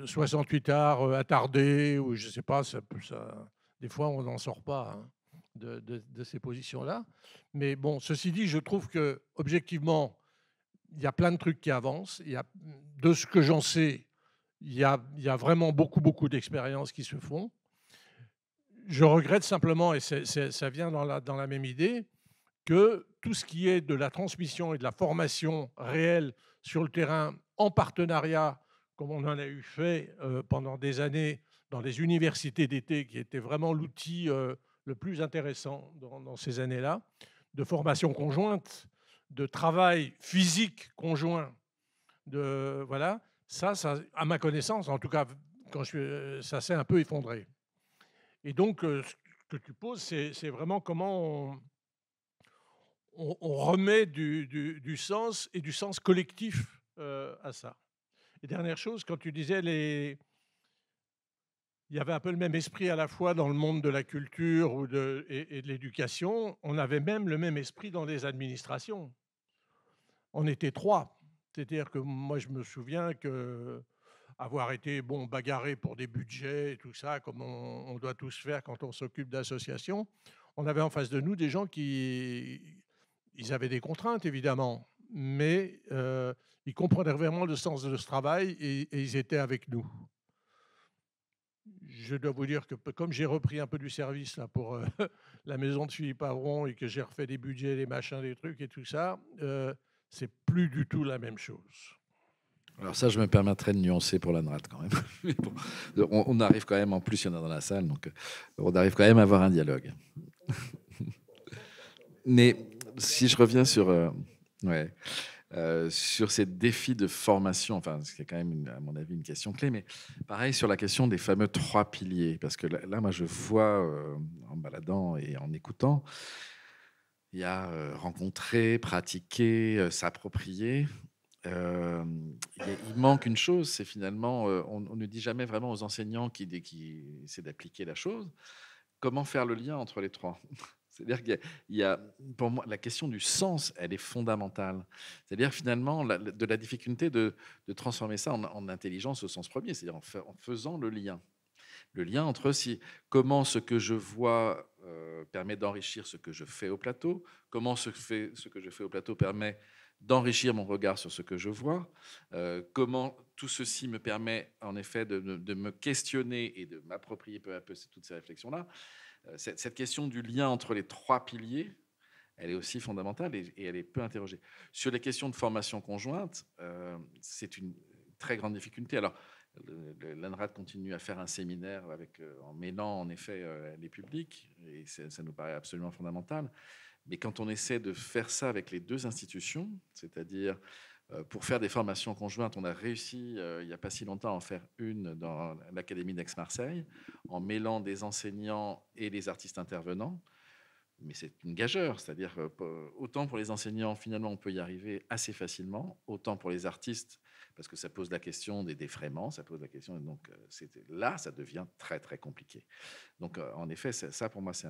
68 arts attardé, ou je ne sais pas, des fois on n'en sort pas hein, de ces positions-là. Mais bon, ceci dit, je trouve que objectivement, il y a plein de trucs qui avancent. De ce que j'en sais, il y a vraiment beaucoup d'expériences qui se font. Je regrette simplement, et ça vient dans la même idée, que tout ce qui est de la transmission et de la formation réelle sur le terrain, en partenariat, comme on en a eu fait pendant des années dans les universités d'été, qui était vraiment l'outil le plus intéressant dans ces années-là, de formation conjointe, de travail physique conjoint, voilà, ça, à ma connaissance, en tout cas, ça s'est un peu effondré. Et donc, ce que tu poses, c'est vraiment comment on remet du sens et du sens collectif à ça. Et dernière chose, quand tu disais il y avait un peu le même esprit à la fois dans le monde de la culture et de l'éducation, on avait même le même esprit dans les administrations. On était 3. C'est-à-dire que moi, je me souviens avoir été bagarré pour des budgets et tout ça, comme on doit tous faire quand on s'occupe d'associations, on avait en face de nous des gens ils avaient des contraintes, évidemment, mais ils comprenaient vraiment le sens de ce travail et ils étaient avec nous. je dois vous dire que comme j'ai repris un peu du service là, pour la maison de Philippe Avron et que j'ai refait des budgets, des machins, des trucs et tout ça, c'est plus du tout la même chose. Alors ça, je me permettrai de nuancer pour l'ANRAD quand même. Mais bon, on arrive quand même, en plus il y en a dans la salle, donc on arrive quand même à avoir un dialogue. Mais si je reviens sur, sur ces défis de formation, enfin, c'est quand même, à mon avis, une question clé, mais pareil sur la question des fameux 3 piliers, parce que là moi, je vois, en baladant et en écoutant, il y a rencontrer, pratiquer, s'approprier. Il manque une chose, c'est finalement, on ne dit jamais vraiment aux enseignants qui essaient d'appliquer la chose, comment faire le lien entre les 3. C'est-à-dire qu'il y a, pour moi, la question du sens, elle est fondamentale. C'est-à-dire finalement de la difficulté de transformer ça en intelligence au sens premier, c'est-à-dire en faisant le lien. Le lien entre comment ce que je vois permet d'enrichir ce que je fais au plateau, comment ce que je fais au plateau permet d'enrichir mon regard sur ce que je vois, comment tout ceci me permet en effet de me questionner et de m'approprier peu à peu toutes ces réflexions-là. Cette question du lien entre les 3 piliers, elle est aussi fondamentale et elle est peu interrogée. Sur les questions de formation conjointe, c'est une très grande difficulté. Alors, l'ANRAD continue à faire un séminaire en mêlant en effet les publics, et ça nous paraît absolument fondamental. Mais quand on essaie de faire ça avec les 2 institutions, c'est-à-dire pour faire des formations conjointes, on a réussi il n'y a pas si longtemps à en faire une dans l'Académie d'Aix-Marseille, en mêlant des enseignants et les artistes intervenants. Mais c'est une gageure, c'est-à-dire autant pour les enseignants, finalement, on peut y arriver assez facilement, autant pour les artistes, parce que ça pose la question des défraiements, ça pose la question, donc là, ça devient très, très compliqué. Donc, en effet, ça, pour moi, c'est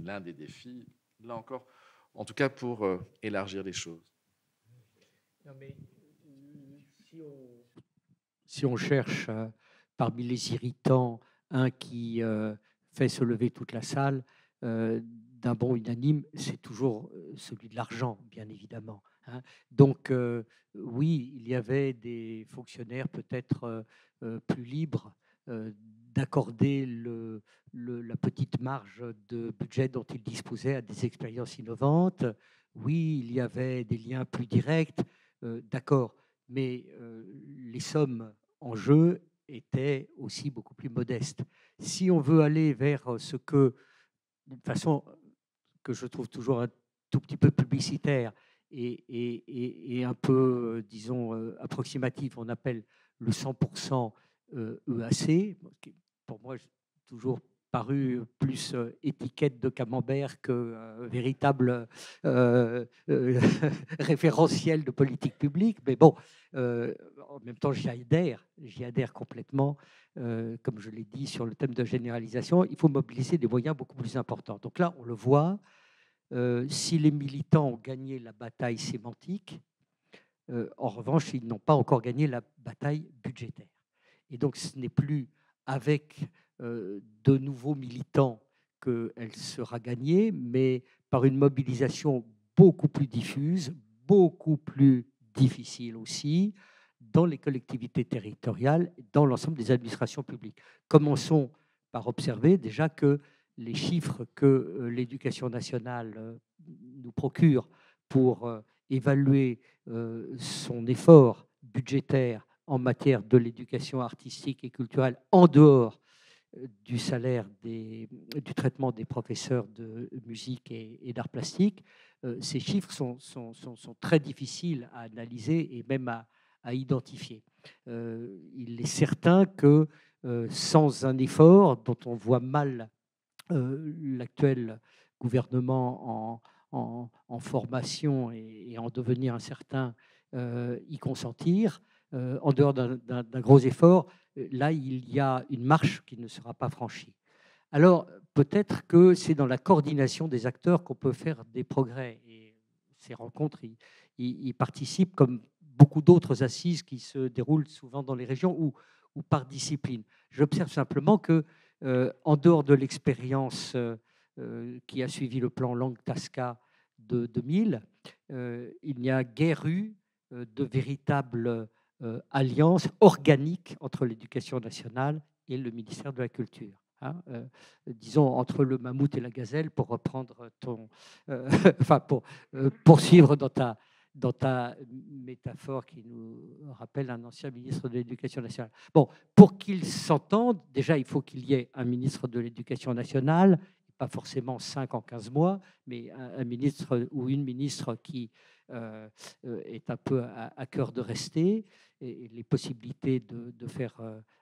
l'un des défis, là encore, en tout cas pour élargir les choses. Non, mais, si on cherche parmi les irritants un qui fait se lever toute la salle, d'un bond unanime, c'est toujours celui de l'argent, bien évidemment. Hein. Donc, oui, il y avait des fonctionnaires peut-être plus libres d'accorder la petite marge de budget dont ils disposaient à des expériences innovantes. Oui, il y avait des liens plus directs, d'accord, mais les sommes en jeu étaient aussi beaucoup plus modestes. Si on veut aller vers ce que, d'une façon que je trouve toujours un tout petit peu publicitaire et un peu, disons, approximative, on appelle le 100% EAC, qui pour moi toujours paru plus étiquette de camembert que véritable référentiel de politique publique. Mais bon, en même temps, j'y adhère complètement. Comme je l'ai dit sur le thème de généralisation, il faut mobiliser des moyens beaucoup plus importants. Donc là, on le voit, si les militants ont gagné la bataille sémantique, en revanche, ils n'ont pas encore gagné la bataille budgétaire. Et donc, ce n'est plus avec de nouveaux militants qu'elle sera gagnée, mais par une mobilisation beaucoup plus diffuse, beaucoup plus difficile aussi, dans les collectivités territoriales, dans l'ensemble des administrations publiques. Commençons par observer déjà que les chiffres que l'éducation nationale nous procure pour évaluer son effort budgétaire en matière de l'éducation artistique et culturelle en dehors du salaire du traitement des professeurs de musique et d'art plastique, ces chiffres sont très difficiles à analyser et même à identifier. Il est certain que sans un effort dont on voit mal l'actuel gouvernement en formation et en devenir incertain y consentir, en dehors d'un gros effort, là, il y a une marche qui ne sera pas franchie. Alors, peut-être que c'est dans la coordination des acteurs qu'on peut faire des progrès. Et ces rencontres y participent, comme beaucoup d'autres assises qui se déroulent souvent dans les régions ou par discipline. J'observe simplement que, en dehors de l'expérience qui a suivi le plan Langue-Tasca de 2000, il n'y a guère eu de véritable alliance organique entre l'éducation nationale et le ministère de la Culture. Hein, disons, entre le mammouth et la gazelle, pour reprendre ton... enfin, pour poursuivre dans ta métaphore qui nous rappelle un ancien ministre de l'Éducation nationale. Bon, pour qu'ils s'entendent, déjà, il faut qu'il y ait un ministre de l'Éducation nationale, pas forcément 5 en 15 mois, mais un ministre ou une ministre qui est un peu à cœur de rester, et les possibilités de faire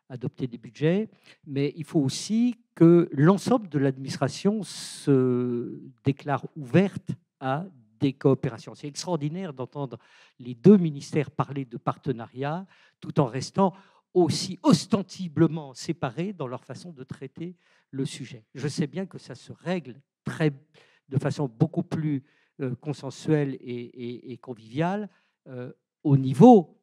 adopter des budgets. Mais il faut aussi que l'ensemble de l'administration se déclare ouverte à des coopérations. C'est extraordinaire d'entendre les deux ministères parler de partenariat tout en restant aussi ostensiblement séparés dans leur façon de traiter le sujet. Je sais bien que ça se règle de façon beaucoup plus consensuelle et conviviale au niveau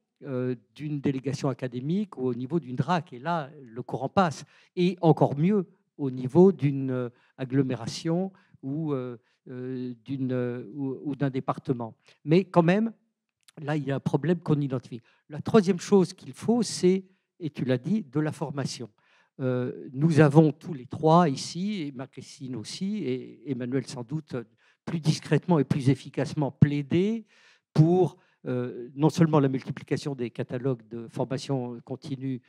d'une délégation académique ou au niveau d'une DRAC. Et là, le courant passe. Et encore mieux, au niveau d'une agglomération ou d'un département. Mais quand même, là, il y a un problème qu'on identifie. La troisième chose qu'il faut, c'est, et tu l'as dit, de la formation. Nous avons tous les trois ici, et Marie-Christine aussi, et Emmanuel sans doute plus discrètement et plus efficacement plaidé pour non seulement la multiplication des catalogues de formation continue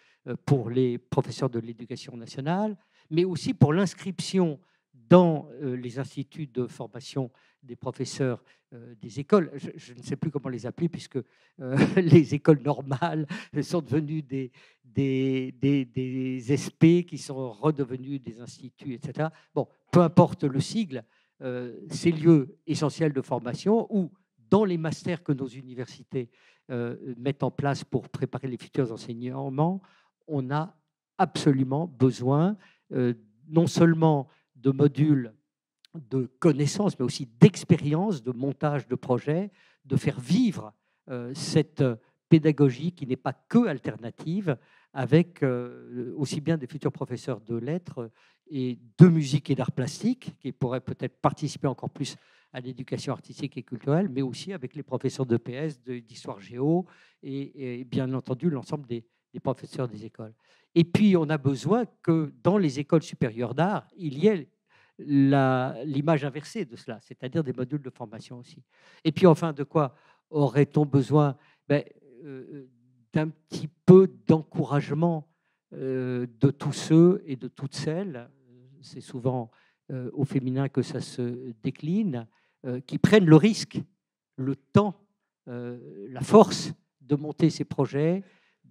pour les professeurs de l'éducation nationale, mais aussi pour l'inscription dans les instituts de formation des professeurs des écoles. Je ne sais plus comment les appeler, puisque les écoles normales sont devenues des SP qui sont redevenus des instituts, etc. Bon, peu importe le sigle, ces lieux essentiels de formation où, dans les masters que nos universités mettent en place pour préparer les futurs enseignements, on a absolument besoin non seulement de modules de connaissances, mais aussi d'expérience, de montage de projets, de faire vivre cette pédagogie qui n'est pas que alternative, avec aussi bien des futurs professeurs de lettres et de musique et d'art plastique, qui pourraient peut-être participer encore plus à l'éducation artistique et culturelle, mais aussi avec les professeurs d'EPS, d'histoire géo, et bien entendu l'ensemble des professeurs des écoles. Et puis, on a besoin que dans les écoles supérieures d'art, il y ait l'image inversée de cela, c'est-à-dire des modules de formation aussi. Et puis, enfin, de quoi aurait-on besoin? D'un petit peu d'encouragement de tous ceux et de toutes celles, c'est souvent au féminin que ça se décline, qui prennent le risque, le temps, la force de monter ces projets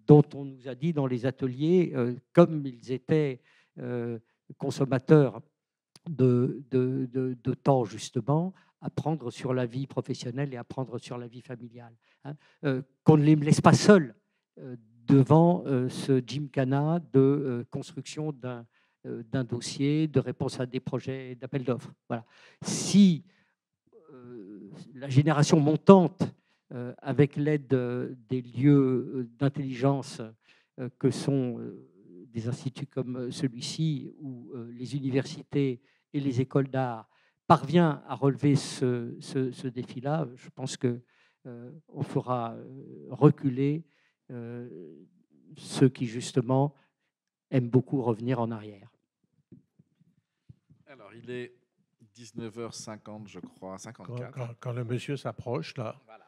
dont on nous a dit dans les ateliers, comme ils étaient consommateurs de temps, justement, apprendre sur la vie professionnelle et apprendre sur la vie familiale. Hein. Qu'on ne les laisse pas seuls devant ce gymkhana de construction d'un dossier, de réponse à des projets d'appel d'offres. Voilà. Si la génération montante, avec l'aide des lieux d'intelligence que sont des instituts comme celui-ci ou les universités et les écoles d'art, parvient à relever ce défi-là, je pense qu'on fera reculer ceux qui, justement, aiment beaucoup revenir en arrière. Alors, il est 19h50, je crois, 54. Quand le monsieur s'approche, là, voilà.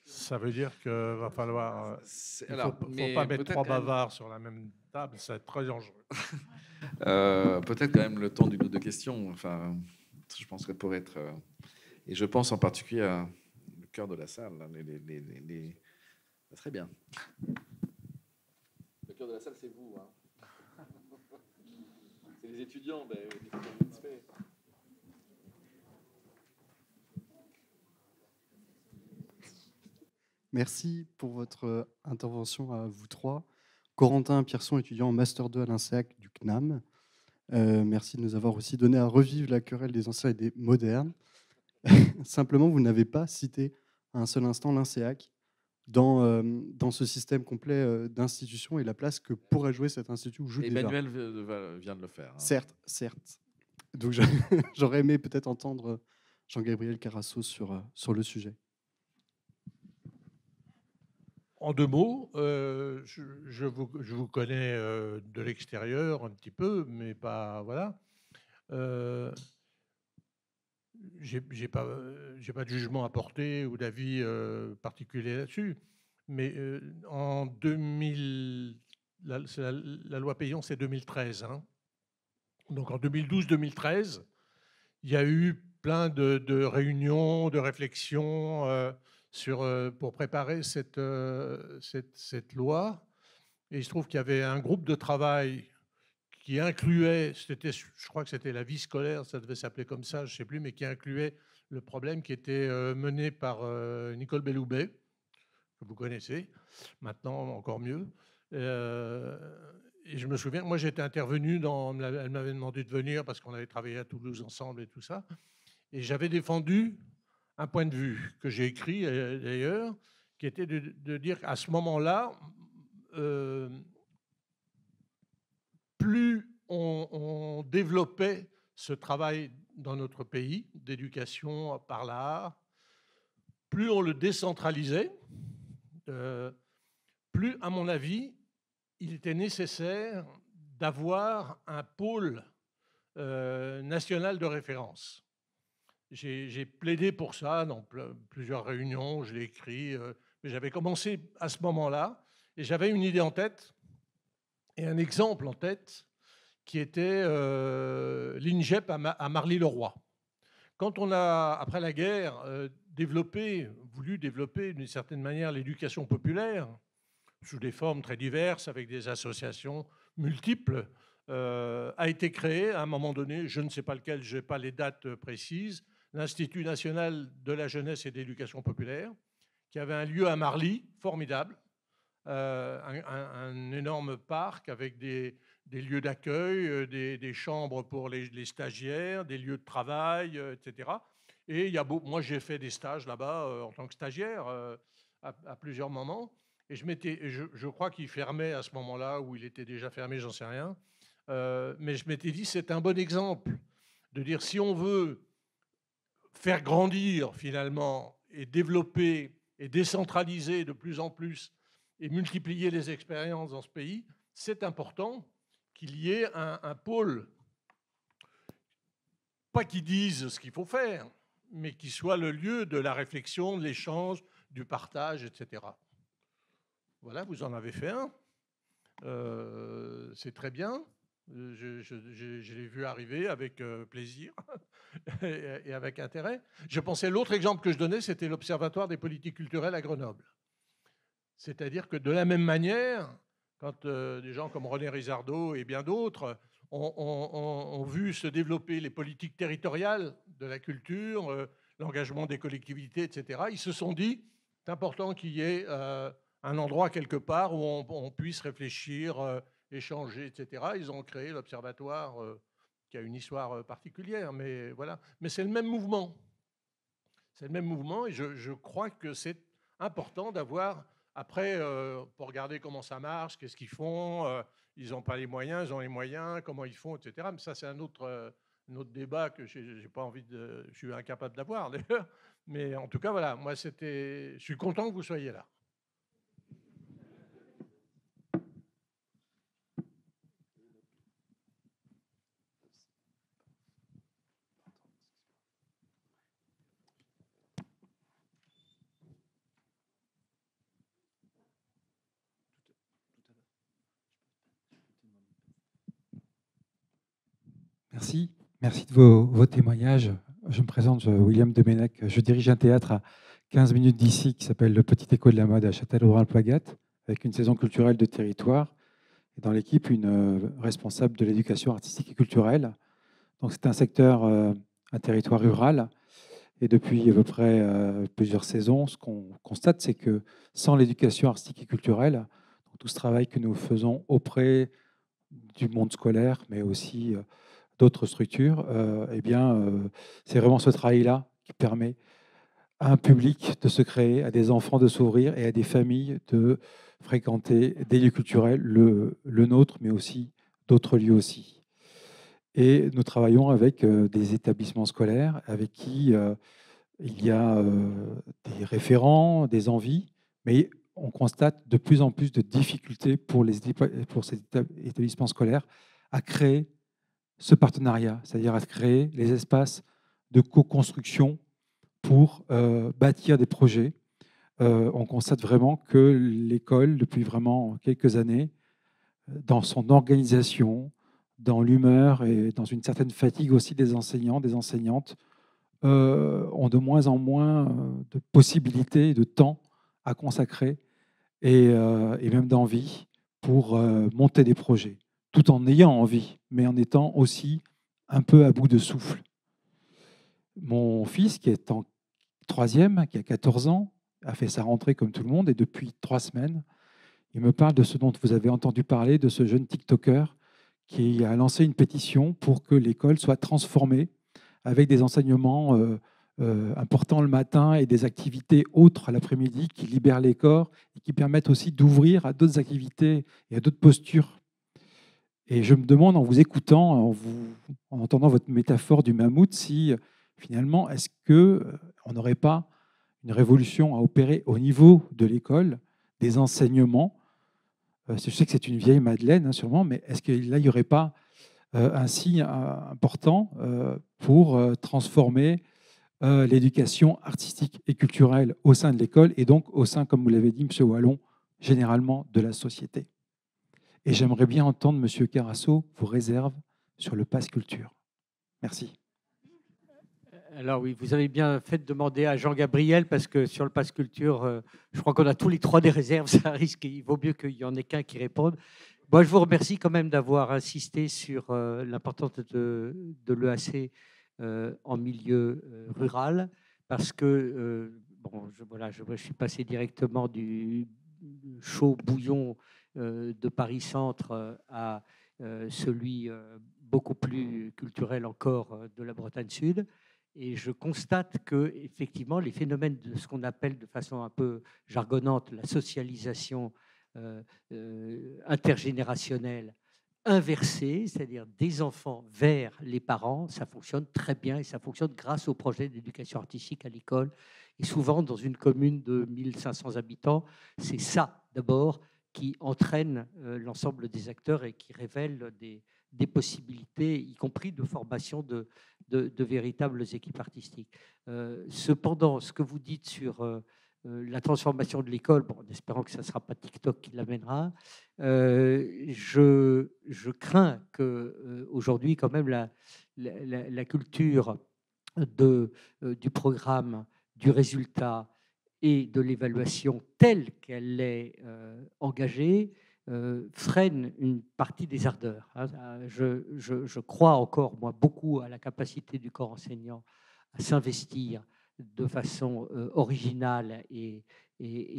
Ça veut dire qu'il va falloir... Il ne faut pas mettre trois bavards sur la même table, c'est très dangereux. Peut-être quand même le temps d'une ou deux questions. Enfin, je pense que pour être... et je pense en particulier à le cœur de la salle. Très bien. Le cœur de la salle, c'est vous. Hein. C'est les étudiants. Ben, Merci pour votre intervention à vous trois. Corentin Pierson, étudiant en Master 2 à l'INSEAC du CNAM. Merci de nous avoir aussi donné à revivre la querelle des anciens et des modernes. Simplement, vous n'avez pas cité à un seul instant l'INSEAC dans ce système complet d'institutions et la place que pourrait jouer cet institut. Emmanuel vient de le faire. Hein. Certes. Donc j'aurais aimé peut-être entendre Jean-Gabriel Carasso sur le sujet. En 2 mots, je vous connais de l'extérieur un petit peu, mais pas voilà. J'ai pas de jugement à porter ou d'avis particulier là-dessus. Mais en 2000, la loi Payon, c'est 2013. Hein. Donc en 2012-2013, il y a eu plein de réunions, de réflexions pour préparer cette loi. Et il se trouve qu'il y avait un groupe de travail qui incluait, je crois que c'était la vie scolaire, ça devait s'appeler comme ça, je ne sais plus, mais qui incluait le problème qui était mené par Nicole Belloubet, que vous connaissez, maintenant encore mieux. Et je me souviens, moi j'étais intervenu, elle m'avait demandé de venir parce qu'on avait travaillé à Toulouse ensemble et tout ça. Et j'avais défendu un point de vue que j'ai écrit d'ailleurs, qui était de dire qu'à ce moment-là, plus on développait ce travail dans notre pays d'éducation par l'art, plus on le décentralisait, plus, à mon avis, il était nécessaire d'avoir un pôle national de référence. J'ai plaidé pour ça dans plusieurs réunions, je l'ai écrit, mais j'avais commencé à ce moment-là et j'avais une idée en tête et un exemple en tête qui était l'INGEP à Marly-le-Roi. Quand on a, après la guerre, voulu développer d'une certaine manière l'éducation populaire, sous des formes très diverses, avec des associations multiples, a été créé à un moment donné, je ne sais pas lequel, je n'ai pas les dates précises, l'Institut national de la jeunesse et de l'éducation populaire, qui avait un lieu à Marly, formidable, un énorme parc avec des lieux d'accueil, des chambres pour les stagiaires, des lieux de travail, etc. Et moi, j'ai fait des stages là-bas en tant que stagiaire à plusieurs moments. Et je crois qu'il fermait à ce moment-là, ou il était déjà fermé, j'en sais rien. Mais je m'étais dit, c'est un bon exemple de dire, si on veut faire grandir finalement et développer et décentraliser de plus en plus et multiplier les expériences dans ce pays, c'est important qu'il y ait un pôle, pas qui dise ce qu'il faut faire, mais qui soit le lieu de la réflexion, de l'échange, du partage, etc. Voilà, vous en avez fait un. C'est très bien. Je l'ai vu arriver avec plaisir et avec intérêt. Je pensais, l'autre exemple que je donnais, c'était l'Observatoire des politiques culturelles à Grenoble. C'est-à-dire que de la même manière, quand des gens comme René Risardo et bien d'autres ont vu se développer les politiques territoriales de la culture, l'engagement des collectivités, etc., ils se sont dit, c'est important qu'il y ait un endroit quelque part où on puisse réfléchir, échanger, etc. Ils ont créé l'Observatoire, qui a une histoire particulière, mais voilà. Mais c'est le même mouvement. C'est le même mouvement et je crois que c'est important d'avoir, après, pour regarder comment ça marche, qu'est-ce qu'ils font, ils n'ont pas les moyens, ils ont les moyens, comment ils font, etc. Mais ça, c'est un autre débat que j'ai pas envie de... Je suis incapable d'avoir, d'ailleurs. Mais en tout cas, voilà, moi, je suis content que vous soyez là. Merci de vos témoignages. Je me présente, William Demenech. Je dirige un théâtre à 15 minutes d'ici qui s'appelle Le Petit Écho de la Mode à Châtellerault-Ploagat, avec une saison culturelle de territoire. Et dans l'équipe, une responsable de l'éducation artistique et culturelle. Donc c'est un secteur, un territoire rural. Et depuis à peu près plusieurs saisons, ce qu'on constate, c'est que sans l'éducation artistique et culturelle, tout ce travail que nous faisons auprès du monde scolaire, mais aussi d'autres structures, c'est vraiment ce travail-là qui permet à un public de se créer, à des enfants de s'ouvrir et à des familles de fréquenter des lieux culturels, le nôtre, mais aussi d'autres lieux aussi. Et nous travaillons avec des établissements scolaires avec qui il y a des référents, des envies, mais on constate de plus en plus de difficultés pour ces établissements scolaires à créer ce partenariat, c'est-à-dire à créer les espaces de co-construction pour bâtir des projets. On constate vraiment que l'école, depuis vraiment quelques années, dans son organisation, dans l'humeur et dans une certaine fatigue aussi des enseignants, des enseignantes, ont de moins en moins de possibilités et de temps à consacrer et même d'envie pour monter des projets, tout en ayant envie, mais en étant aussi un peu à bout de souffle. Mon fils, qui est en 3e, qui a 14 ans, a fait sa rentrée comme tout le monde, et depuis 3 semaines, il me parle de ce dont vous avez entendu parler, de ce jeune TikToker qui a lancé une pétition pour que l'école soit transformée avec des enseignements importants le matin et des activités autres l'après-midi qui libèrent les corps et qui permettent aussi d'ouvrir à d'autres activités et à d'autres postures. Et je me demande, en vous écoutant, en entendant votre métaphore du mammouth, si finalement, est-ce qu'on n'aurait pas une révolution à opérer au niveau de l'école, des enseignements? Je sais que c'est une vieille Madeleine, hein, sûrement, mais est-ce que là, il n'y aurait pas un signe important pour transformer l'éducation artistique et culturelle au sein de l'école et donc au sein, comme vous l'avez dit, M. Wallon, généralement de la société? Et j'aimerais bien entendre M. Carasso vos réserves sur le pass culture. Merci. Alors oui, vous avez bien fait de demander à Jean-Gabriel, parce que sur le pass culture, je crois qu'on a tous les trois des réserves, ça risque, il vaut mieux qu'il n'y en ait qu'un qui réponde. Moi, je vous remercie quand même d'avoir insisté sur l'importance de l'EAC en milieu rural, parce que bon, je suis passé directement du chaud bouillon de Paris-Centre à celui beaucoup plus culturel encore de la Bretagne Sud. Et je constate que effectivement, les phénomènes de ce qu'on appelle de façon un peu jargonnante la socialisation intergénérationnelle inversée, c'est-à-dire des enfants vers les parents, ça fonctionne très bien et ça fonctionne grâce au projet d'éducation artistique à l'école. Et souvent, dans une commune de 1500 habitants, c'est ça d'abord qui entraîne l'ensemble des acteurs et qui révèle des possibilités, y compris de formation de véritables équipes artistiques. Cependant, ce que vous dites sur la transformation de l'école, bon, en espérant que ce ne sera pas TikTok qui l'amènera, je crains qu'aujourd'hui, quand même, la culture du programme, du résultat et de l'évaluation telle qu'elle est engagée freine une partie des ardeurs. Je crois encore, moi, beaucoup à la capacité du corps enseignant à s'investir de façon originale et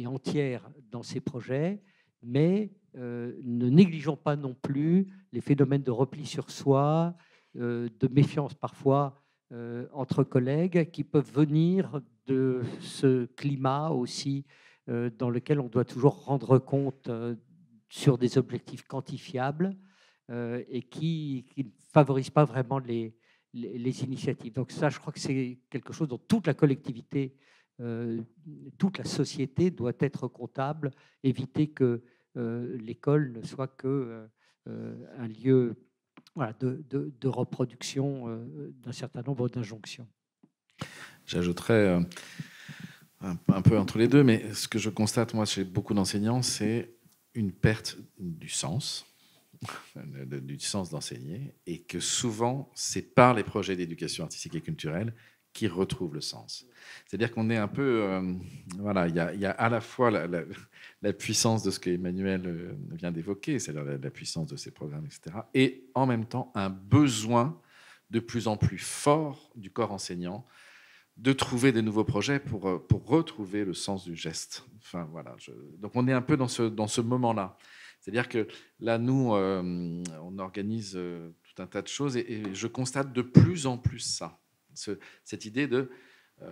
entière dans ces projets, mais ne négligeons pas non plus les phénomènes de repli sur soi, de méfiance parfois entre collègues qui peuvent venir de ce climat aussi dans lequel on doit toujours rendre compte sur des objectifs quantifiables et qui ne favorisent pas vraiment les initiatives. Donc ça, je crois que c'est quelque chose dont toute la collectivité, toute la société doit être comptable, éviter que l'école ne soit que un lieu de reproduction d'un certain nombre d'injonctions. J'ajouterais un peu entre les deux, mais ce que je constate, moi, chez beaucoup d'enseignants, c'est une perte du sens d'enseigner, et que souvent, c'est par les projets d'éducation artistique et culturelle qu'ils retrouvent le sens. C'est-à-dire qu'on est un peu... voilà, il y a à la fois la puissance de ce qu'Emmanuel vient d'évoquer, c'est-à-dire la puissance de ces programmes, etc., et en même temps, un besoin de plus en plus fort du corps enseignant de trouver des nouveaux projets pour retrouver le sens du geste. Enfin, voilà, donc on est un peu dans ce moment-là. C'est-à-dire que là, nous, on organise tout un tas de choses et je constate de plus en plus ça. Cette idée de...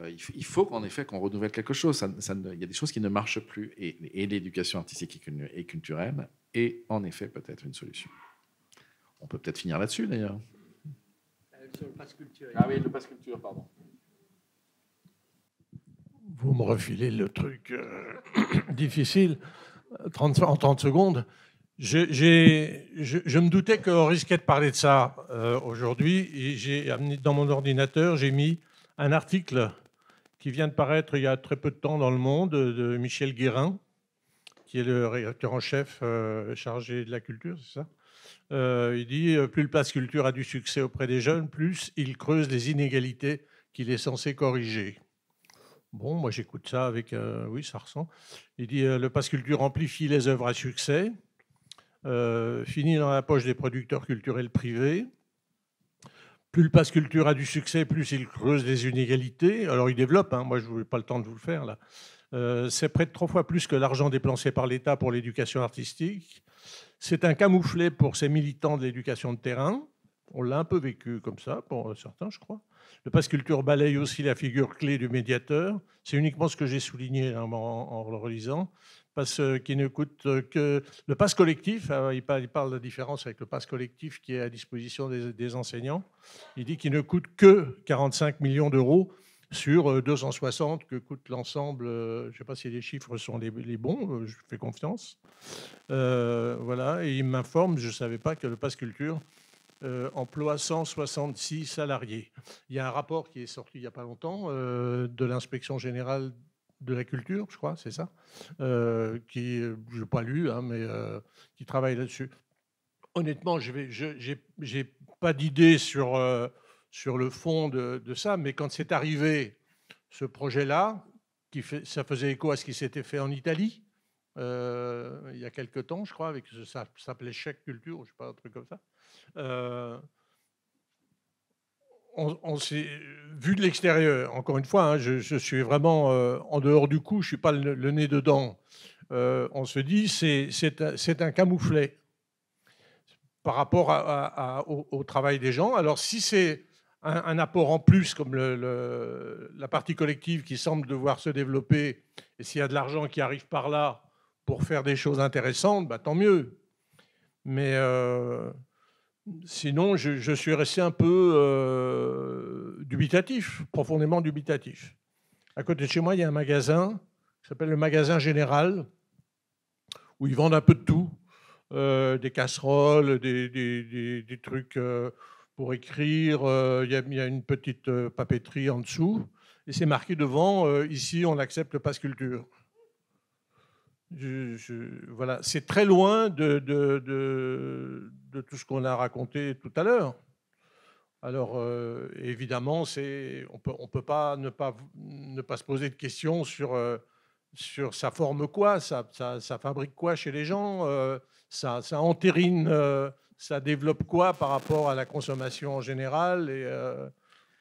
il faut qu'en effet qu'on renouvelle quelque chose. Il y a des choses qui ne marchent plus et l'éducation artistique et culturelle est en effet peut-être une solution. On peut peut-être finir là-dessus d'ailleurs. Sur le pass culture. Ah oui, le pass culture, pardon. Vous me refilez le truc difficile en 30 secondes. Je me doutais qu'on risquait de parler de ça aujourd'hui. Et j'ai amené dans mon ordinateur, j'ai mis un article qui vient de paraître il y a très peu de temps dans Le Monde de Michel Guérin, qui est le rédacteur en chef chargé de la culture, c'est ça. Il dit « Plus le Pass Culture a du succès auprès des jeunes, plus il creuse les inégalités qu'il est censé corriger. » Bon, moi j'écoute ça avec... oui, ça ressemble. Il dit « Le Pass Culture amplifie les œuvres à succès, finit dans la poche des producteurs culturels privés. Plus le Pass Culture a du succès, plus il creuse les inégalités. » Alors il développe, hein, moi je n'ai pas le temps de vous le faire là. C'est près de 3 fois plus que l'argent dépensé par l'État pour l'éducation artistique. C'est un camouflet pour ces militants de l'éducation de terrain. On l'a un peu vécu comme ça, pour certains, je crois. Le Pass Culture balaye aussi la figure clé du médiateur. C'est uniquement ce que j'ai souligné en le relisant. Parce qu'il ne coûte que... Le Pass collectif, il parle de la différence avec le Pass collectif qui est à disposition des enseignants. Il dit qu'il ne coûte que 45 millions d'euros sur 260 que coûte l'ensemble. Je ne sais pas si les chiffres sont les bons, je fais confiance. Voilà, et il m'informe, je ne savais pas que le Pass Culture emploie 166 salariés. Il y a un rapport qui est sorti il n'y a pas longtemps de l'Inspection générale de la culture, je crois, c'est ça, qui, je n'ai pas lu, hein, mais qui travaille là-dessus. Honnêtement, je n'ai pas d'idée sur le fond de ça, mais quand c'est arrivé, ce projet-là, ça faisait écho à ce qui s'était fait en Italie, il y a quelque temps, je crois, avec ça s'appelait Chèque Culture, je ne sais pas, un truc comme ça. On s'est vu de l'extérieur, encore une fois, hein, je suis vraiment en dehors du coup, je ne suis pas le nez dedans. On se dit, c'est un camouflet par rapport au travail des gens. Alors si c'est un apport en plus, comme la partie collective qui semble devoir se développer, et s'il y a de l'argent qui arrive par là pour faire des choses intéressantes, bah, tant mieux. Mais sinon, je suis resté un peu dubitatif, profondément dubitatif. À côté de chez moi, il y a un magasin qui s'appelle le Magasin Général, où ils vendent un peu de tout, des casseroles, des trucs pour écrire. Il y a une petite papeterie en dessous, et c'est marqué devant, ici, on accepte le Pass Culture. Voilà, c'est très loin de tout ce qu'on a raconté tout à l'heure. Alors, évidemment, on peut pas ne pas se poser de questions sur ça forme quoi, ça fabrique quoi chez les gens, ça entérine, ça développe quoi par rapport à la consommation en général, et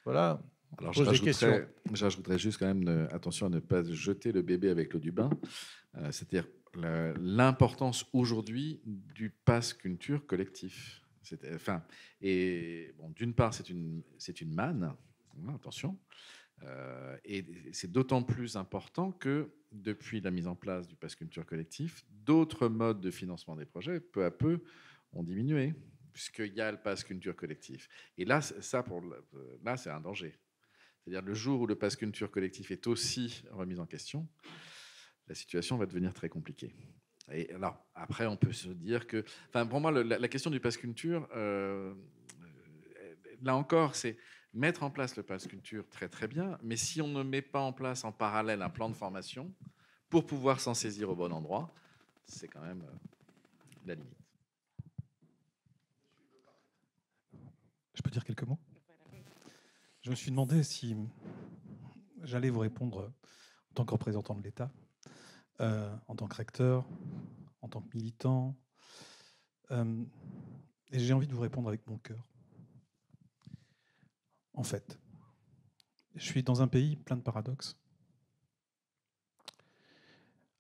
voilà. Alors, j'ajouterais juste quand même, attention à ne pas jeter le bébé avec l'eau du bain. C'est-à-dire l'importance aujourd'hui du Pass Culture collectif. Et bon, d'une part, c'est une manne, attention, et c'est d'autant plus important que depuis la mise en place du Pass Culture collectif, d'autres modes de financement des projets, peu à peu, ont diminué, puisqu'il y a le Pass Culture collectif. Et là, là, c'est un danger. C'est-à-dire le jour où le Pass Culture collectif est aussi remis en question, la situation va devenir très compliquée. Et alors, après, on peut se dire que... Enfin, pour moi, la question du Pass Culture, là encore, c'est mettre en place le Pass Culture très, très bien, mais si on ne met pas en place en parallèle un plan de formation pour pouvoir s'en saisir au bon endroit, c'est quand même la limite. Je peux dire quelques mots ? Je me suis demandé si j'allais vous répondre en tant que représentant de l'État, en tant que recteur, en tant que militant. Et j'ai envie de vous répondre avec mon cœur. En fait, je suis dans un pays plein de paradoxes.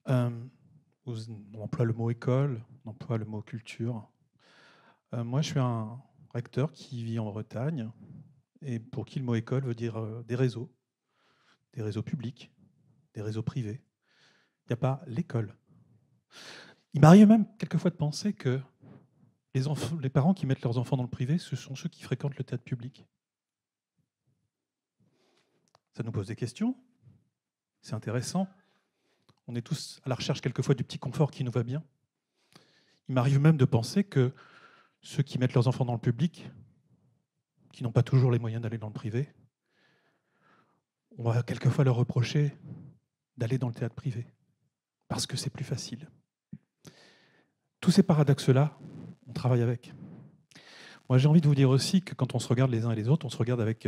On emploie le mot école, on emploie le mot culture. Moi, je suis un recteur qui vit en Bretagne et pour qui le mot école veut dire des réseaux publics, des réseaux privés. Il n'y a pas l'école. Il m'arrive même quelquefois de penser que les parents qui mettent leurs enfants dans le privé, ce sont ceux qui fréquentent le théâtre public. Ça nous pose des questions. c'est intéressant. On est tous à la recherche quelquefois du petit confort qui nous va bien. Il m'arrive même de penser que ceux qui mettent leurs enfants dans le public, qui n'ont pas toujours les moyens d'aller dans le privé, on va quelquefois leur reprocher d'aller dans le théâtre privé, parce que c'est plus facile. Tous ces paradoxes-là, on travaille avec. Moi, j'ai envie de vous dire aussi que quand on se regarde les uns et les autres, on se regarde avec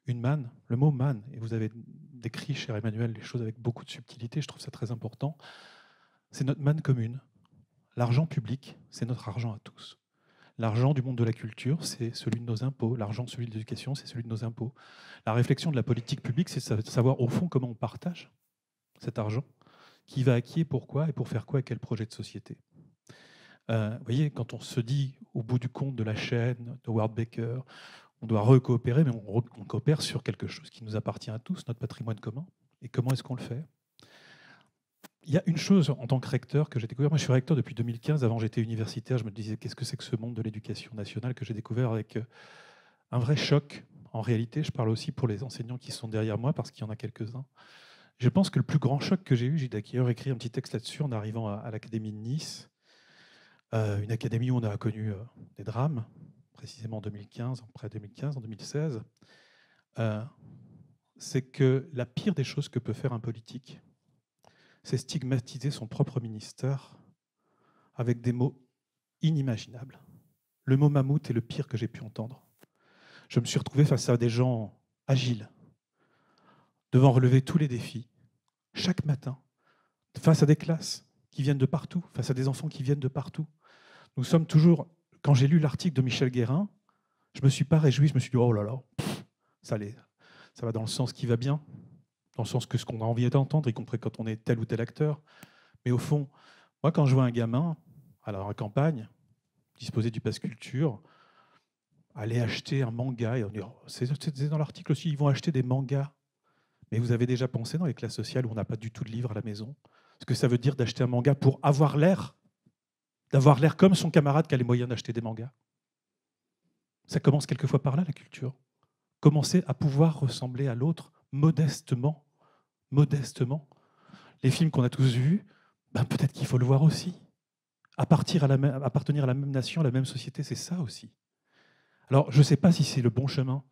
une manne, le mot manne, et vous avez décrit, cher Emmanuel, les choses avec beaucoup de subtilité, je trouve ça très important. C'est notre manne commune. L'argent public, c'est notre argent à tous. L'argent du monde de la culture, c'est celui de nos impôts. L'argent de celui de l'éducation, c'est celui de nos impôts. La réflexion de la politique publique, c'est de savoir au fond comment on partage cet argent, qui va à qui et pourquoi, et pour faire quoi et quel projet de société. Vous voyez, quand on se dit au bout du compte de la chaîne, de Howard Baker, on doit recoopérer, mais on coopère sur quelque chose qui nous appartient à tous, notre patrimoine commun. Et comment est-ce qu'on le fait ? Il y a une chose en tant que recteur que j'ai découvert. Moi, je suis recteur depuis 2015. Avant, j'étais universitaire. Je me disais, qu'est-ce que c'est que ce monde de l'éducation nationale que j'ai découvert avec un vrai choc. En réalité, je parle aussi pour les enseignants qui sont derrière moi, parce qu'il y en a quelques-uns. Je pense que le plus grand choc que j'ai eu, j'ai d'ailleurs écrit un petit texte là-dessus en arrivant à l'Académie de Nice, une académie où on a connu des drames, précisément en 2015, après 2015, en 2016. C'est que la pire des choses que peut faire un politique, c'est stigmatiser son propre ministère avec des mots inimaginables. Le mot mammouth est le pire que j'ai pu entendre. Je me suis retrouvé face à des gens agiles, devant relever tous les défis, chaque matin, face à des classes qui viennent de partout, face à des enfants qui viennent de partout. Nous sommes toujours... Quand j'ai lu l'article de Michel Guérin, je ne me suis pas réjoui, je me suis dit « Oh là là, ça va dans le sens qui va bien ». Dans le sens que ce qu'on a envie d'entendre, y compris quand on est tel ou tel acteur. Mais au fond, moi, quand je vois un gamin à la campagne, disposer du pass culture, aller acheter un manga, et on dit, oh, c'est dans l'article aussi, ils vont acheter des mangas. Mais vous avez déjà pensé dans les classes sociales où on n'a pas du tout de livres à la maison, ce que ça veut dire d'acheter un manga pour avoir l'air, d'avoir l'air comme son camarade qui a les moyens d'acheter des mangas. Ça commence quelquefois par là, la culture. Commencer à pouvoir ressembler à l'autre modestement. Modestement. Les films qu'on a tous vus, ben peut-être qu'il faut le voir aussi. Appartenir à la même nation, à la même société, c'est ça aussi. Alors, je ne sais pas si c'est le bon chemin.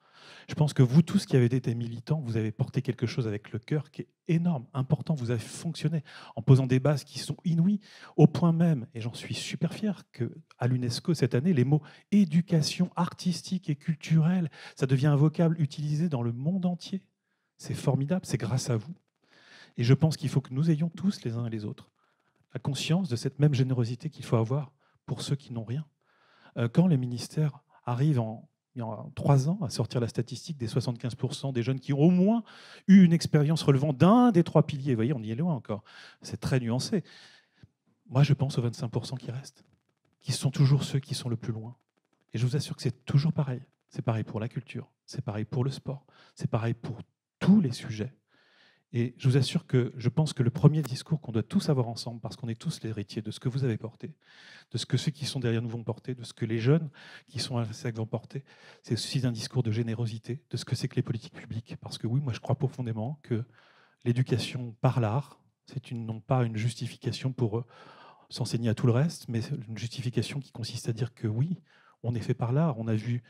Je pense que vous tous qui avez été militants, vous avez porté quelque chose avec le cœur qui est énorme, important. Vous avez fonctionné en posant des bases qui sont inouïes, au point même, et j'en suis super fier, qu'à l'UNESCO, cette année, les mots éducation artistique et culturelle, ça devient un vocable utilisé dans le monde entier. C'est formidable, c'est grâce à vous. Et je pense qu'il faut que nous ayons tous, les uns et les autres, la conscience de cette même générosité qu'il faut avoir pour ceux qui n'ont rien. Quand les ministères arrivent il y a 3 ans à sortir la statistique des 75% des jeunes qui ont au moins eu une expérience relevant d'un des 3 piliers, vous voyez, on y est loin encore, c'est très nuancé. Moi, je pense aux 25% qui restent, qui sont toujours ceux qui sont le plus loin. Et je vous assure que c'est toujours pareil. C'est pareil pour la culture, c'est pareil pour le sport, c'est pareil pour tous les sujets. Et je vous assure que je pense que le premier discours qu'on doit tous avoir ensemble, parce qu'on est tous les héritiers de ce que vous avez porté, de ce que ceux qui sont derrière nous vont porter, de ce que les jeunes qui sont à la SEC vont porter, c'est aussi un discours de générosité, de ce que c'est que les politiques publiques. Parce que oui, moi je crois profondément que l'éducation par l'art, c'est non pas une justification pour s'enseigner à tout le reste, mais une justification qui consiste à dire que oui, on est fait par l'art. On a vu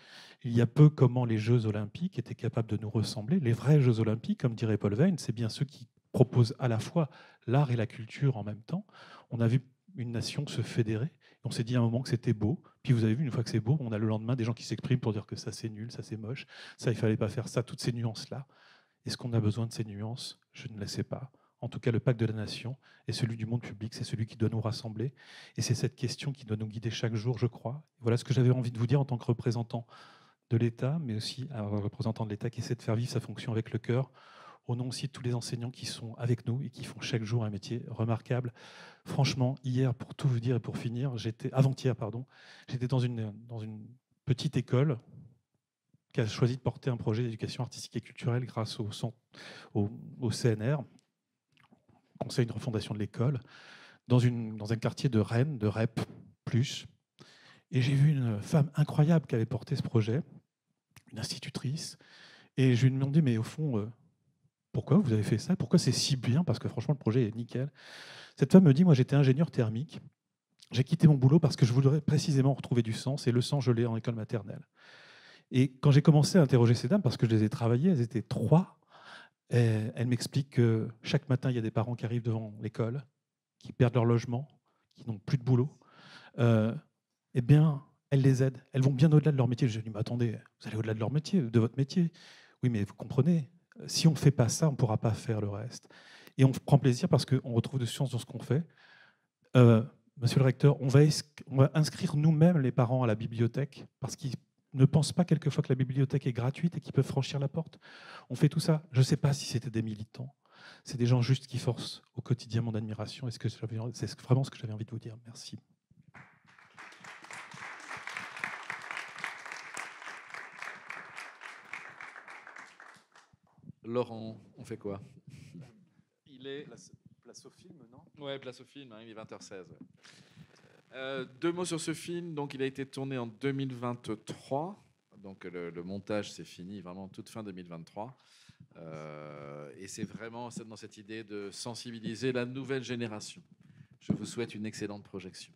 il y a peu comment les Jeux Olympiques étaient capables de nous ressembler. Les vrais Jeux Olympiques, comme dirait Paul Veyne, c'est bien ceux qui proposent à la fois l'art et la culture en même temps. On a vu une nation se fédérer. On s'est dit à un moment que c'était beau. Puis vous avez vu, une fois que c'est beau, on a le lendemain des gens qui s'expriment pour dire que ça c'est nul, ça c'est moche, ça il fallait pas faire ça, toutes ces nuances-là. Est-ce qu'on a besoin de ces nuances? Je ne le sais pas. En tout cas, le pacte de la nation est celui du monde public, c'est celui qui doit nous rassembler. Et c'est cette question qui doit nous guider chaque jour, je crois. Voilà ce que j'avais envie de vous dire en tant que représentant de l'État, mais aussi un représentant de l'État qui essaie de faire vivre sa fonction avec le cœur, au nom aussi de tous les enseignants qui sont avec nous et qui font chaque jour un métier remarquable. Franchement, hier, pour tout vous dire et pour finir, avant-hier, j'étais dans une petite école qui a choisi de porter un projet d'éducation artistique et culturelle grâce au CNR, Conseil de refondation de l'école, dans un quartier de Rennes, de REP+. Et j'ai vu une femme incroyable qui avait porté ce projet, une institutrice, et je lui ai demandé, mais au fond, pourquoi vous avez fait ça? Pourquoi c'est si bien? Parce que franchement, le projet est nickel. Cette femme me dit, moi j'étais ingénieur thermique. J'ai quitté mon boulot parce que je voudrais précisément retrouver du sens. Et le sens, je l'ai en école maternelle. Et quand j'ai commencé à interroger ces dames, parce que je les ai travaillées, elles étaient 3, elles m'expliquent que chaque matin, il y a des parents qui arrivent devant l'école, qui perdent leur logement, qui n'ont plus de boulot. Eh bien, elles les aident. Elles vont bien au-delà de leur métier. Je dis, mais attendez, vous allez au-delà de leur métier, de votre métier. Oui, mais vous comprenez, si on ne fait pas ça, on ne pourra pas faire le reste. Et on prend plaisir parce qu'on retrouve de science dans ce qu'on fait. Monsieur le recteur, on va inscrire nous-mêmes les parents à la bibliothèque parce qu'ils ne pensent pas quelquefois que la bibliothèque est gratuite et qu'ils peuvent franchir la porte. On fait tout ça. Je ne sais pas si c'était des militants. C'est des gens juste qui forcent au quotidien mon admiration. C'est vraiment ce que j'avais envie de vous dire. Merci. Laurent, on fait quoi? Il est... Place au film, non? Ouais, place au film, hein, il est 20h16. Ouais. 2 mots sur ce film. Donc, il a été tourné en 2023. Donc, le montage, c'est fini, vraiment toute fin 2023. Et c'est vraiment dans cette idée de sensibiliser la nouvelle génération. Je vous souhaite une excellente projection.